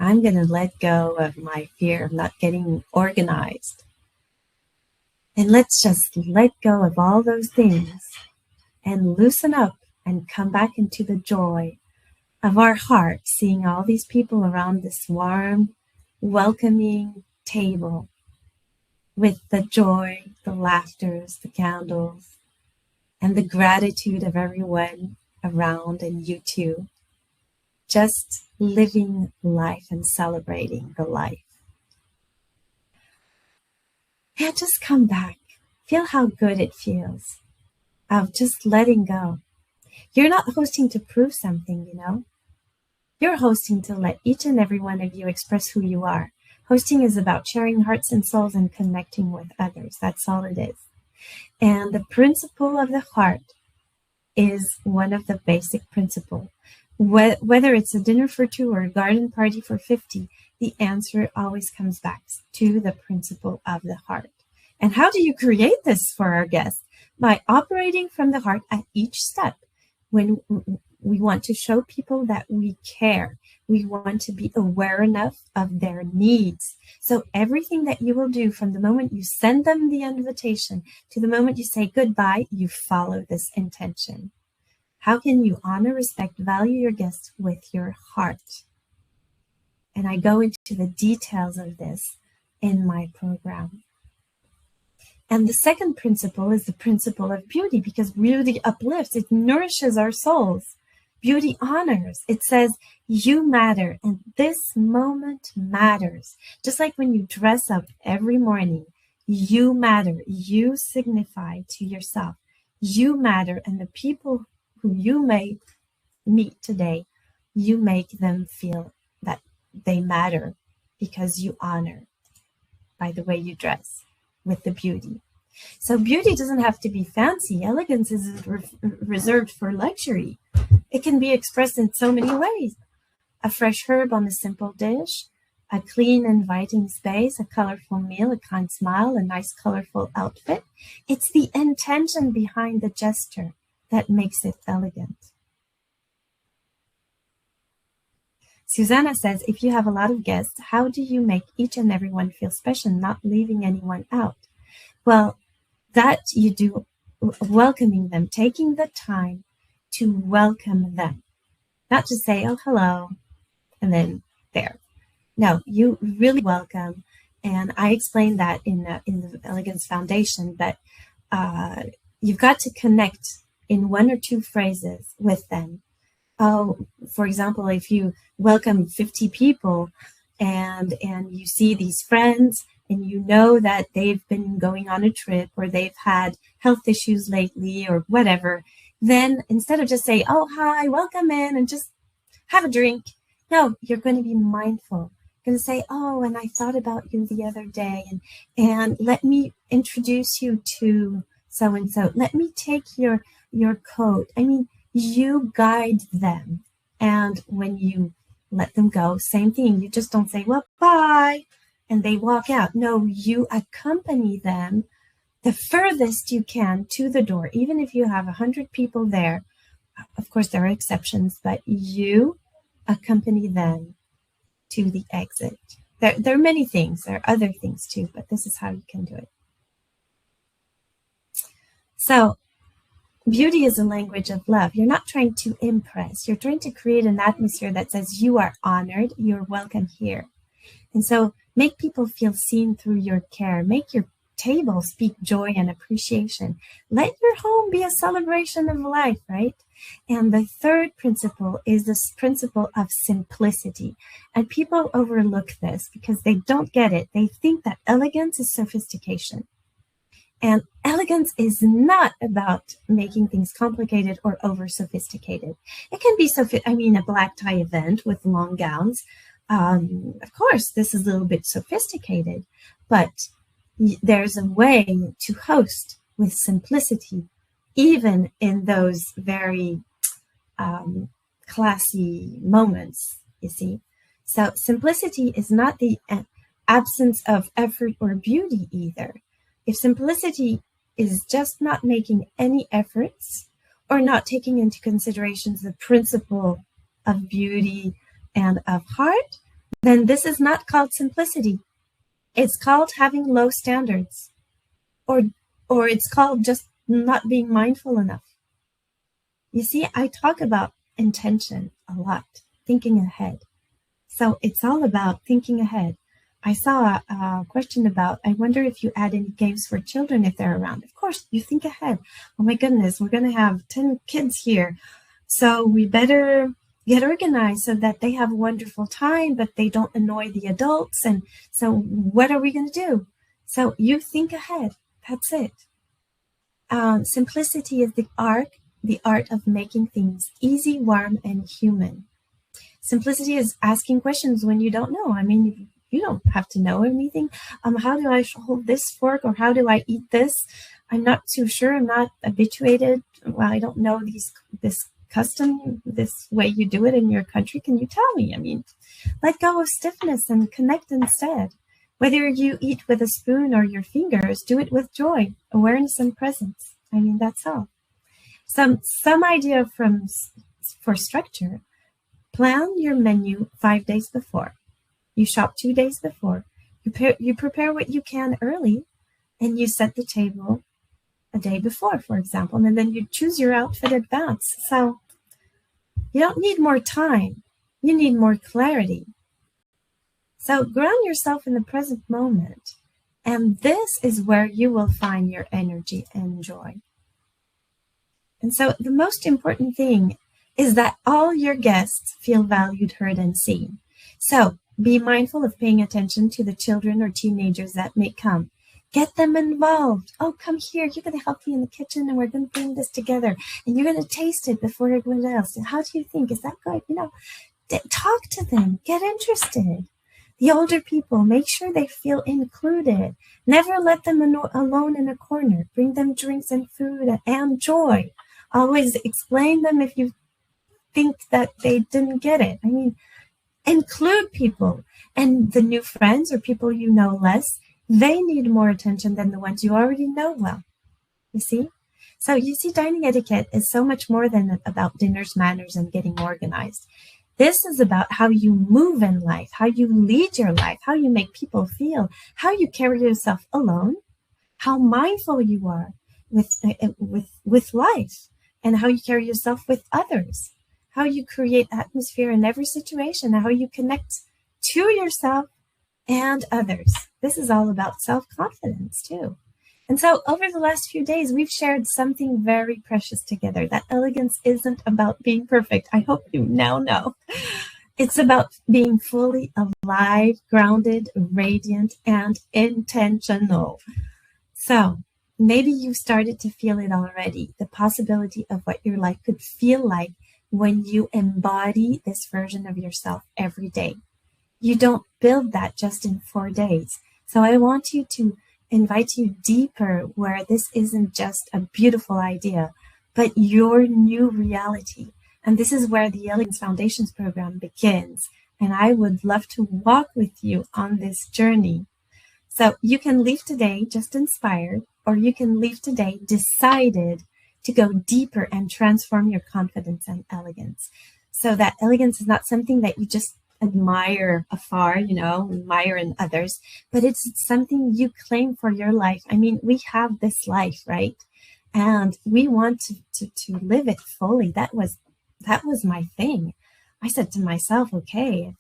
I'm going to let go of my fear of not getting organized. And let's just let go of all those things and loosen up and come back into the joy of our heart, seeing all these people around this warm, welcoming table with the joy, the laughters, the candles, and the gratitude of everyone around and you too. Just living life and celebrating the life. Yeah, just come back. Feel how good it feels of just letting go. You're not hosting to prove something, You're hosting to let each and every one of you express who you are. Hosting is about sharing hearts and souls and connecting with others. That's all it is. And the principle of the heart is one of the basic principles. Whether it's a dinner for 2 or a garden party for 50, the answer always comes back to the principle of the heart. And how do you create this for our guests? By operating from the heart at each step. When we want to show people that we care, we want to be aware enough of their needs. So everything that you will do from the moment you send them the invitation to the moment you say goodbye, you follow this intention. How can you honor, respect, value your guests with your heart? And I go into the details of this in my program. And the second principle is the principle of beauty, because beauty uplifts, it nourishes our souls. Beauty honors. It says, you matter, and this moment matters. Just like when you dress up every morning, you matter. You signify to yourself, you matter, and the people who you may meet today, you make them feel that they matter because you honor by the way you dress with the beauty. So beauty doesn't have to be fancy. Elegance is reserved for luxury. It can be expressed in so many ways. A fresh herb on a simple dish, a clean, inviting space, a colorful meal, a kind smile, a nice, colorful outfit. It's the intention behind the gesture that makes it elegant. Susanna says, if you have a lot of guests, how do you make each and everyone feel special, not leaving anyone out? Well, that you do welcoming them, taking the time to welcome them. Not just say, oh, hello, and then there. No, you really welcome. And I explained that in the Elegance Foundation, that you've got to connect in one or two phrases with them. Oh, for example, if you welcome 50 people and you see these friends and you know that they've been going on a trip or they've had health issues lately or whatever, then instead of just say, oh, hi, welcome in and just have a drink. No, you're going to be mindful. You're going to say, oh, and I thought about you the other day and let me introduce you to so-and-so. Let me take your coat. I mean, you guide them. And when you let them go, same thing. You just don't say, well, bye, and they walk out. No, you accompany them the furthest you can to the door. Even if you have 100 people there, of course, there are exceptions, but you accompany them to the exit. There are many things. There are other things too, but this is how you can do it. So, beauty is a language of love. You're not trying to impress. You're trying to create an atmosphere that says you are honored, you're welcome here. And so make people feel seen through your care. Make your table speak joy and appreciation. Let your home be a celebration of life, right? And the third principle is this principle of simplicity. And people overlook this because they don't get it. They think that elegance is sophistication. And elegance is not about making things complicated or over sophisticated. It can be a black tie event with long gowns. Of course, this is a little bit sophisticated, but there's a way to host with simplicity, even in those very classy moments, you see. So simplicity is not the absence of effort or beauty either. If simplicity is just not making any efforts or not taking into consideration the principle of beauty and of heart, then this is not called simplicity. It's called having low standards, or it's called just not being mindful enough. You see, I talk about intention a lot, thinking ahead. So it's all about thinking ahead. I saw a question about, I wonder if you add any games for children if they're around. Of course, you think ahead. Oh my goodness, we're going to have 10 kids here. So we better get organized so that they have a wonderful time, but they don't annoy the adults. And so what are we going to do? So you think ahead. That's it. Simplicity is the art of making things easy, warm, and human. Simplicity is asking questions when you don't know. I mean, you don't have to know anything. How do I hold this fork, or how do I eat this? I'm not too sure. I'm not habituated. Well, I don't know this custom, this way you do it in your country. Can you tell me? I mean, let go of stiffness and connect instead. Whether you eat with a spoon or your fingers, do it with joy, awareness, and presence. I mean, that's all. Some idea for structure. Plan your menu 5 days before. You shop 2 days before. You prepare what you can early, and you set the table a day before, for example, and then you choose your outfit in advance. So you don't need more time. You need more clarity. So ground yourself in the present moment, and this is where you will find your energy and joy. And so the most important thing is that all your guests feel valued, heard, and seen. So be mindful of paying attention to the children or teenagers that may come. Get them involved. Oh, come here. You're going to help me in the kitchen, and we're going to bring this together. And you're going to taste it before everyone else. And how do you think? Is that good? Talk to them. Get interested. The older people, make sure they feel included. Never let them alone in a corner. Bring them drinks and food and joy. Always explain them if you think that they didn't get it. I mean, Include people. And the new friends or people you know less, they need more attention than the ones you already know well. You see? So you see, dining etiquette is so much more than about dinner's manners and getting organized. This is about how you move in life, how you lead your life, how you make people feel, how you carry yourself alone, how mindful you are with life, and how you carry yourself with others, how you create atmosphere in every situation, how you connect to yourself and others. This is all about self-confidence too. And so over the last few days, we've shared something very precious together. That elegance isn't about being perfect. I hope you now know. It's about being fully alive, grounded, radiant, and intentional. So maybe you've started to feel it already, the possibility of what your life could feel like when you embody this version of yourself every day. You don't build that just in 4 days. So I want you to invite you deeper, where this isn't just a beautiful idea, but your new reality. And this is where the Elegance Foundations program begins. And I would love to walk with you on this journey. So you can leave today just inspired, or you can leave today decided to go deeper and transform your confidence and elegance. So that elegance is not something that you just admire afar, admire in others, but it's something you claim for your life. I mean, we have this life, right? And we want to live it fully. That was my thing. I said to myself, okay,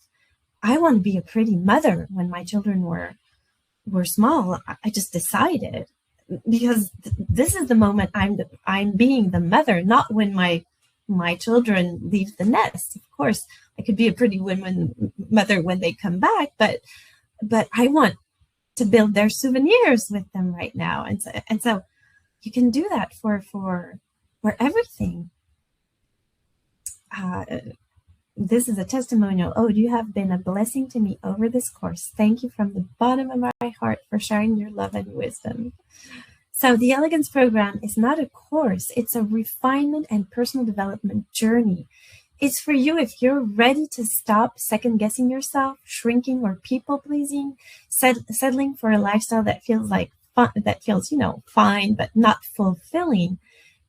I want to be a pretty mother when my children were small. I just decided, because this is the moment I'm being the mother, not when my children leave the nest. Of course, I could be a pretty mother when they come back, but I want to build their souvenirs with them right now. And so you can do that for everything. This is a testimonial. Oh, you have been a blessing to me over this course. Thank you from the bottom of my heart for sharing your love and wisdom. So the Elegance program is not a course. It's a refinement and personal development journey. It's for you if you're ready to stop second-guessing yourself, shrinking or people-pleasing, settling for a lifestyle that feels fine but not fulfilling.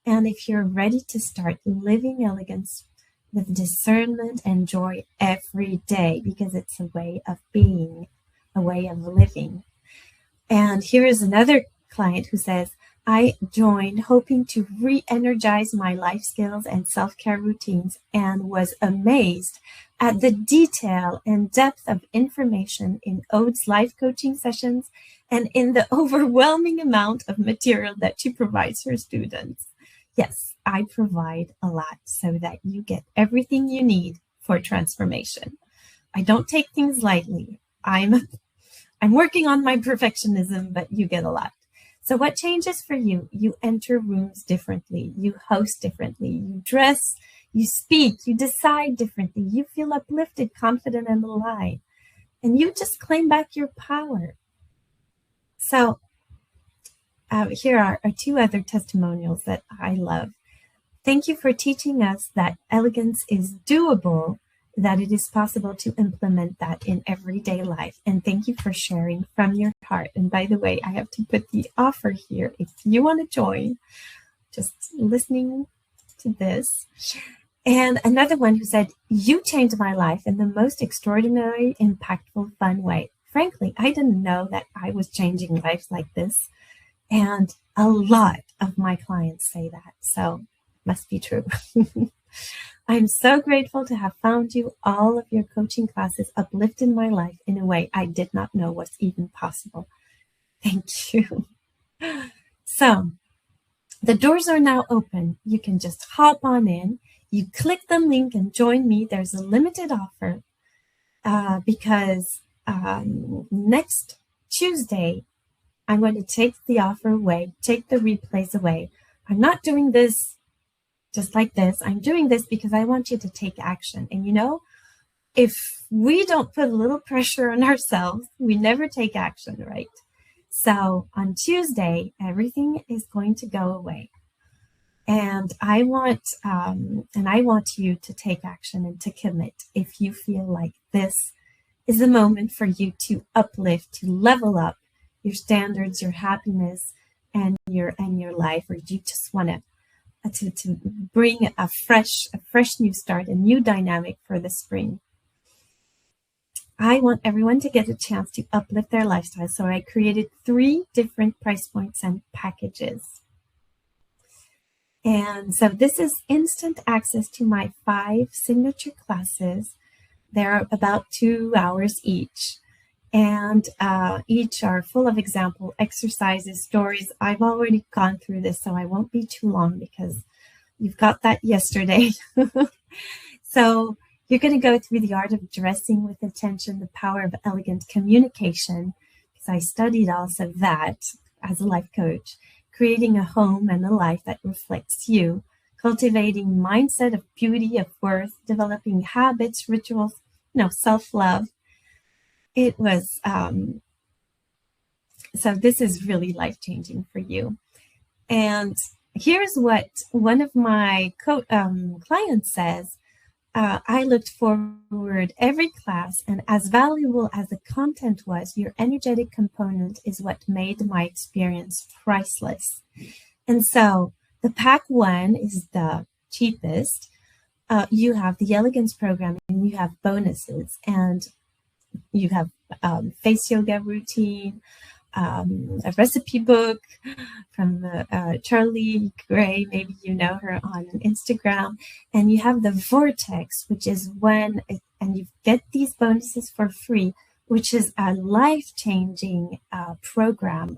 And if you're ready to start living elegance with discernment and joy every day, because it's a way of being, a way of living. And here is another client who says, I joined hoping to re-energize my life skills and self-care routines, and was amazed at the detail and depth of information in Aude's life coaching sessions and in the overwhelming amount of material that she provides her students. Yes, I provide a lot so that you get everything you need for transformation. I don't take things lightly. I'm working on my perfectionism, but you get a lot. So what changes for you? You enter rooms differently. You host differently. You dress, you speak, you decide differently. You feel uplifted, confident, and alive. And you just claim back your power. So here are 2 other testimonials that I love. Thank you for teaching us that elegance is doable, that it is possible to implement that in everyday life. And thank you for sharing from your heart. And by the way, I have to put the offer here. If you want to join, just listening to this. And another one who said, you changed my life in the most extraordinary, impactful, fun way. Frankly, I didn't know that I was changing lives like this. And a lot of my clients say that. So must be true. I'm so grateful to have found you. All of your coaching classes uplifted my life in a way I did not know was even possible. Thank you. So the doors are now open. You can just hop on in. You click the link and join me. There's a limited offer because next Tuesday, I'm going to take the offer away, take the replays away. I'm not doing this just like this. I'm doing this because I want you to take action. And if we don't put a little pressure on ourselves, we never take action, right? So on Tuesday, everything is going to go away. And I want you to take action and to commit if you feel like this is a moment for you to uplift, to level up your standards, your happiness, and your life, or you just want to bring a fresh new start, a new dynamic for the spring. I want everyone to get a chance to uplift their lifestyle. So I created 3 different price points and packages. And so this is instant access to my 5 signature classes. They're about 2 hours each. And each are full of example exercises, stories. I've already gone through this, so I won't be too long because you've got that yesterday. So you're going to go through the art of dressing with intention, the power of elegant communication, because I studied also that as a life coach, creating a home and a life that reflects you, cultivating mindset of beauty, of worth, developing habits, rituals, self-love. It was, so this is really life-changing for you. And here's what one of my clients says. I looked forward every class, and as valuable as the content was, your energetic component is what made my experience priceless. And so the pack 1 is the cheapest. You have the Elegance program, and you have bonuses, and you have face yoga routine, a recipe book from Charlie Gray, maybe you know her on Instagram, and you have the Vortex, which is and you get these bonuses for free, which is a life-changing program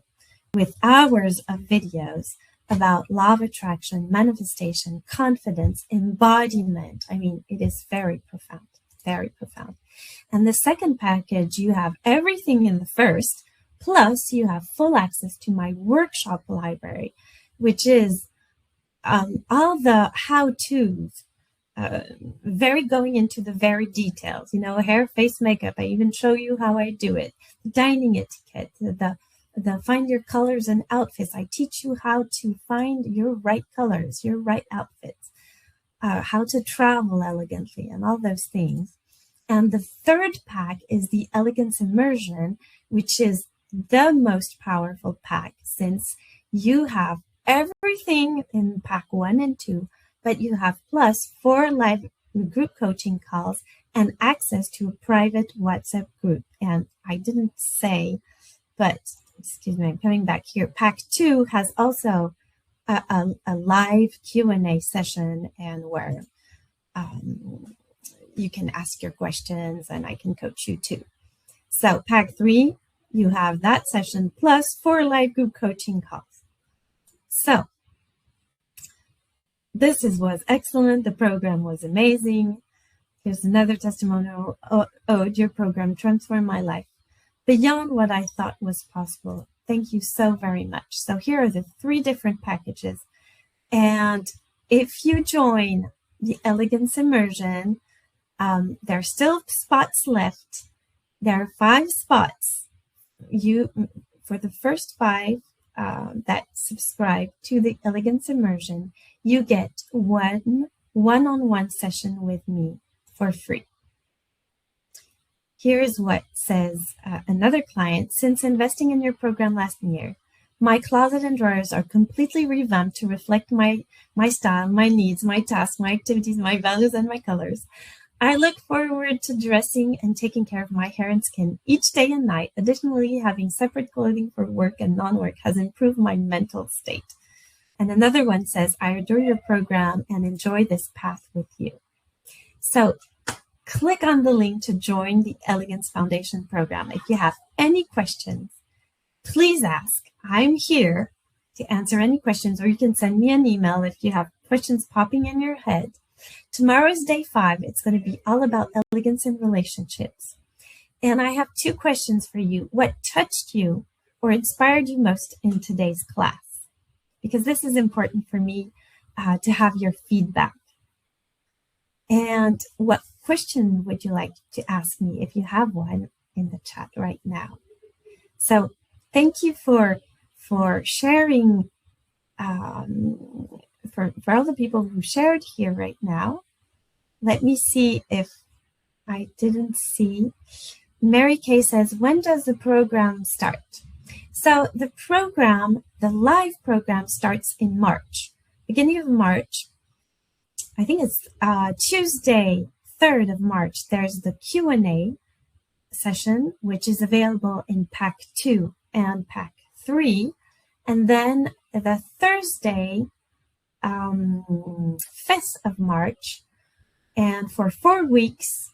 with hours of videos about law of attraction, manifestation, confidence, embodiment. I mean, it is very profound, very profound. And the second package, you have everything in the first, plus you have full access to my workshop library, which is all the how-tos, going into the very details, hair, face, makeup. I even show you how I do it. The dining etiquette, the find your colors and outfits. I teach you how to find your right colors, your right outfits, how to travel elegantly, and all those things. And the third pack is the Elegance Immersion, which is the most powerful pack, since you have everything in pack 1 and 2, but you have plus 4 live group coaching calls and access to a private WhatsApp group. And I didn't say, but excuse me, I'm coming back here. Pack 2 has also a live Q&A session, and where you can ask your questions and I can coach you too. So pack 3, you have that session plus 4 live group coaching calls. So this was excellent. The program was amazing. Here's another testimonial. Your program transformed my life beyond what I thought was possible. Thank you so very much. So here are the 3 different packages. And if you join the Elegance Immersion, there are still spots left. There are 5 spots. For the first 5 that subscribe to the Elegance Immersion, you get one-on-one session with me for free. Here's what says another client. Since investing in your program last year, my closet and drawers are completely revamped to reflect my style, my needs, my tasks, my activities, my values, and my colors. I look forward to dressing and taking care of my hair and skin each day and night. Additionally, having separate clothing for work and non-work has improved my mental state. And another one says, I adore your program and enjoy this path with you. So click on the link to join the Elegance Foundation program. If you have any questions, please ask. I'm here to answer any questions, or you can send me an email if you have questions popping in your head. Tomorrow's day 5. It's going to be all about elegance in relationships. And I have 2 questions for you. What touched you or inspired you most in today's class? Because this is important for me to have your feedback. And what question would you like to ask me if you have one in the chat right now? So thank you for sharing for all the people who shared here right now, let me see if I didn't see. Mary Kay says, when does the program start? So the live program starts in March, beginning of March. I think it's Tuesday, 3rd of March. There's the Q&A session, which is available in Pack 2 and Pack 3. And then the Thursday, 5th of March, and for 4 weeks,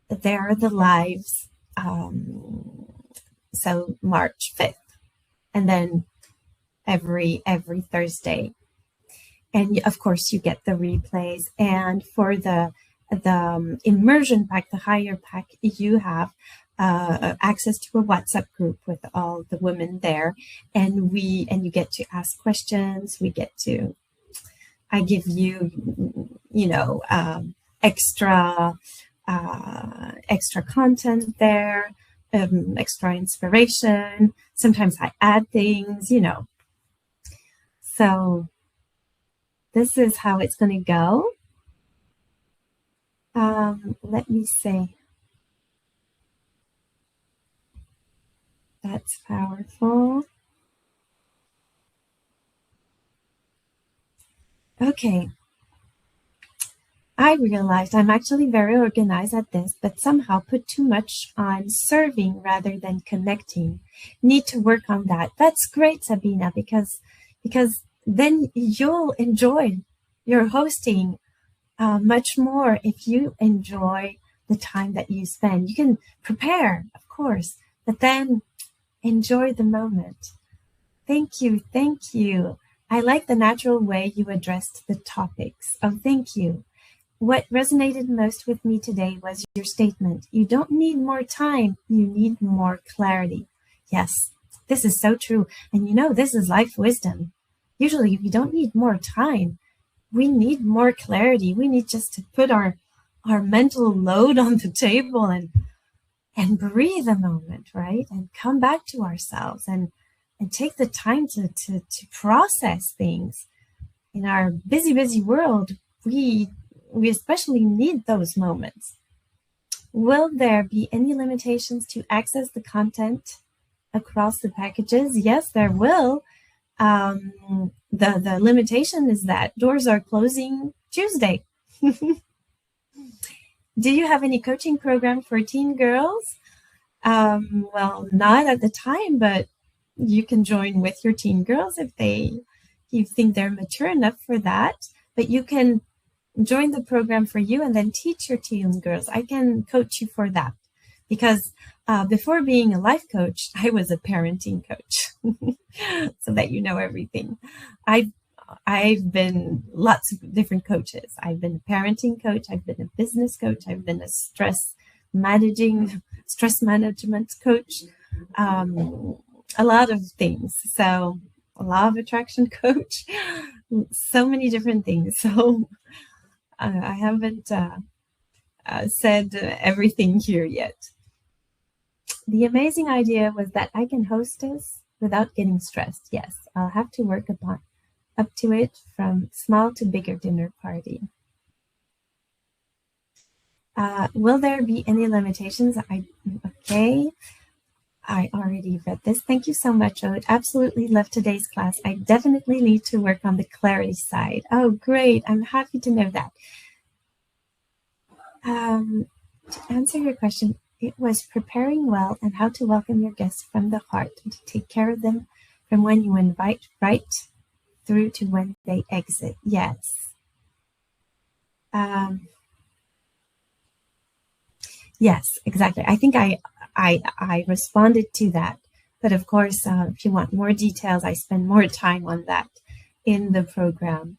there are the lives. So March 5th, and then every Thursday. And of course, you get the replays. And for the immersion pack, the higher pack, you have access to a WhatsApp group with all the women there, and you get to ask questions. I give you, extra content there, extra inspiration. Sometimes I add things, So this is how it's going to go. Let me see. That's powerful. Okay. I realized I'm actually very organized at this, but somehow put too much on serving rather than connecting. Need to work on that. That's great, Sabina, because then you'll enjoy your hosting much more if you enjoy the time that you spend. You can prepare, of course, but then enjoy the moment. Thank you. I like the natural way you addressed the topics. Oh, thank you. What resonated most with me today was your statement. You don't need more time, you need more clarity. Yes, this is so true. And this is life wisdom. Usually we don't need more time. We need more clarity. We need just to put our mental load on the table and breathe a moment, right? And come back to ourselves and take the time to process things. In our busy world, we especially need those moments. Will there be any limitations to access the content across the packages? Yes, there will. The limitation is that doors are closing Tuesday. Do you have any coaching program for teen girls? Well, not at the time, but you can join with your teen girls if you think they're mature enough for that. But you can join the program for you and then teach your teen girls. I can coach you for that because before being a life coach, I was a parenting coach, so that you know everything. I've been lots of different coaches. I've been a parenting coach. I've been a business coach. I've been a stress management coach. A lot of things. So a law of attraction coach. So many different things. So I haven't said everything here yet. The amazing idea was that I can hostess without getting stressed. Yes, I'll have to work up to it from small to bigger dinner party. Will there be any limitations? Okay. I already read this. Thank you so much. I would absolutely love today's class. I definitely need to work on the clarity side. Oh, great. I'm happy to know that. To answer your question, it was preparing well and how to welcome your guests from the heart and to take care of them from when you invite right through to when they exit. Yes. Yes, exactly. I think I responded to that. But of course, if you want more details, I spend more time on that in the program.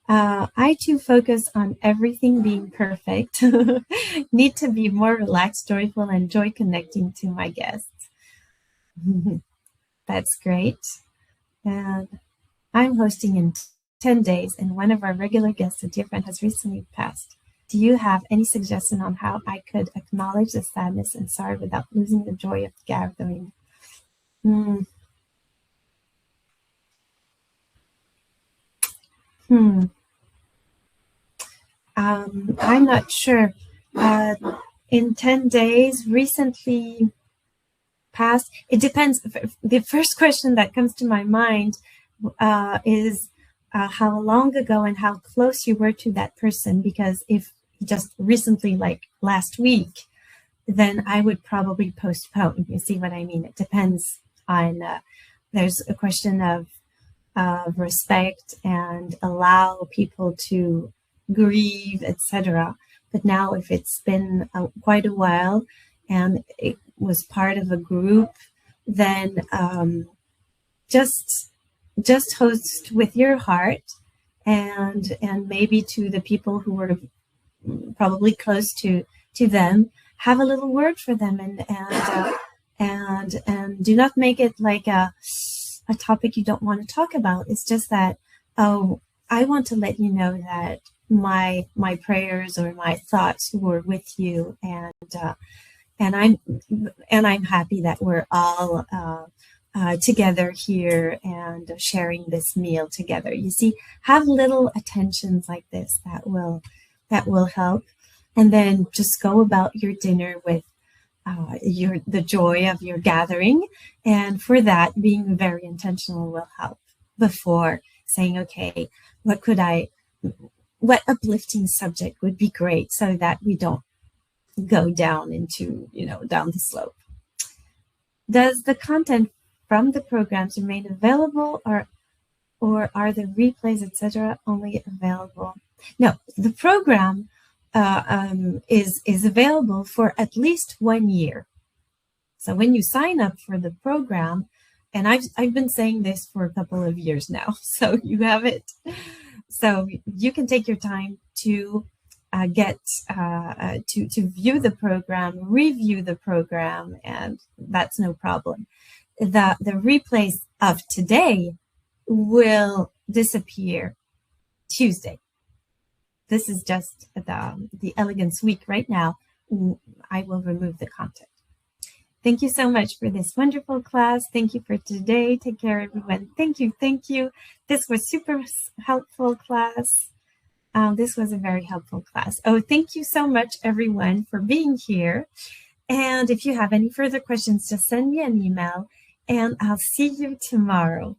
I too focus on everything being perfect. Need to be more relaxed, joyful, and enjoy connecting to my guests. That's great. And I'm hosting in 10 days, and one of our regular guests, a dear friend, has recently passed. Do you have any suggestion on how I could acknowledge the sadness and sorrow without losing the joy of the gathering? Hmm. I'm not sure. Uh, in 10 days, recently past, it depends. The first question that comes to my mind is how long ago and how close you were to that person. Because if just recently, like last week, then I would probably postpone. You see what I mean? It depends on, there's a question of respect and allow people to grieve, etc. But now, if it's been quite a while and it was part of a group, then just host with your heart, and maybe to the people who were probably close to them, have a little word for them, and do not make it like a topic you don't want to talk about. It's just that, oh, I want to let you know that my prayers or my thoughts were with you, and I'm happy that we're all together here and sharing this meal together. You see, have little attentions like this that will help, and then just go about your dinner with the joy of your gathering. And for that, being very intentional will help before saying, okay, what uplifting subject would be great, so that we don't go down into, down the slope. Does the content from the programs remain available, or are the replays, etc., only available? No, the program is available for at least 1 year. So when you sign up for the program, and I've been saying this for a couple of years now, so you have it. So you can take your time to get to view the program, review the program, and that's no problem. The replays of today will disappear Tuesday. This is just the Elegance week right now. I will remove the content. Thank you so much for this wonderful class. Thank you for today. Take care, everyone. Thank you. Thank you. This was super helpful class. This was a very helpful class. Oh, thank you so much, everyone, for being here. And if you have any further questions, just send me an email, and I'll see you tomorrow.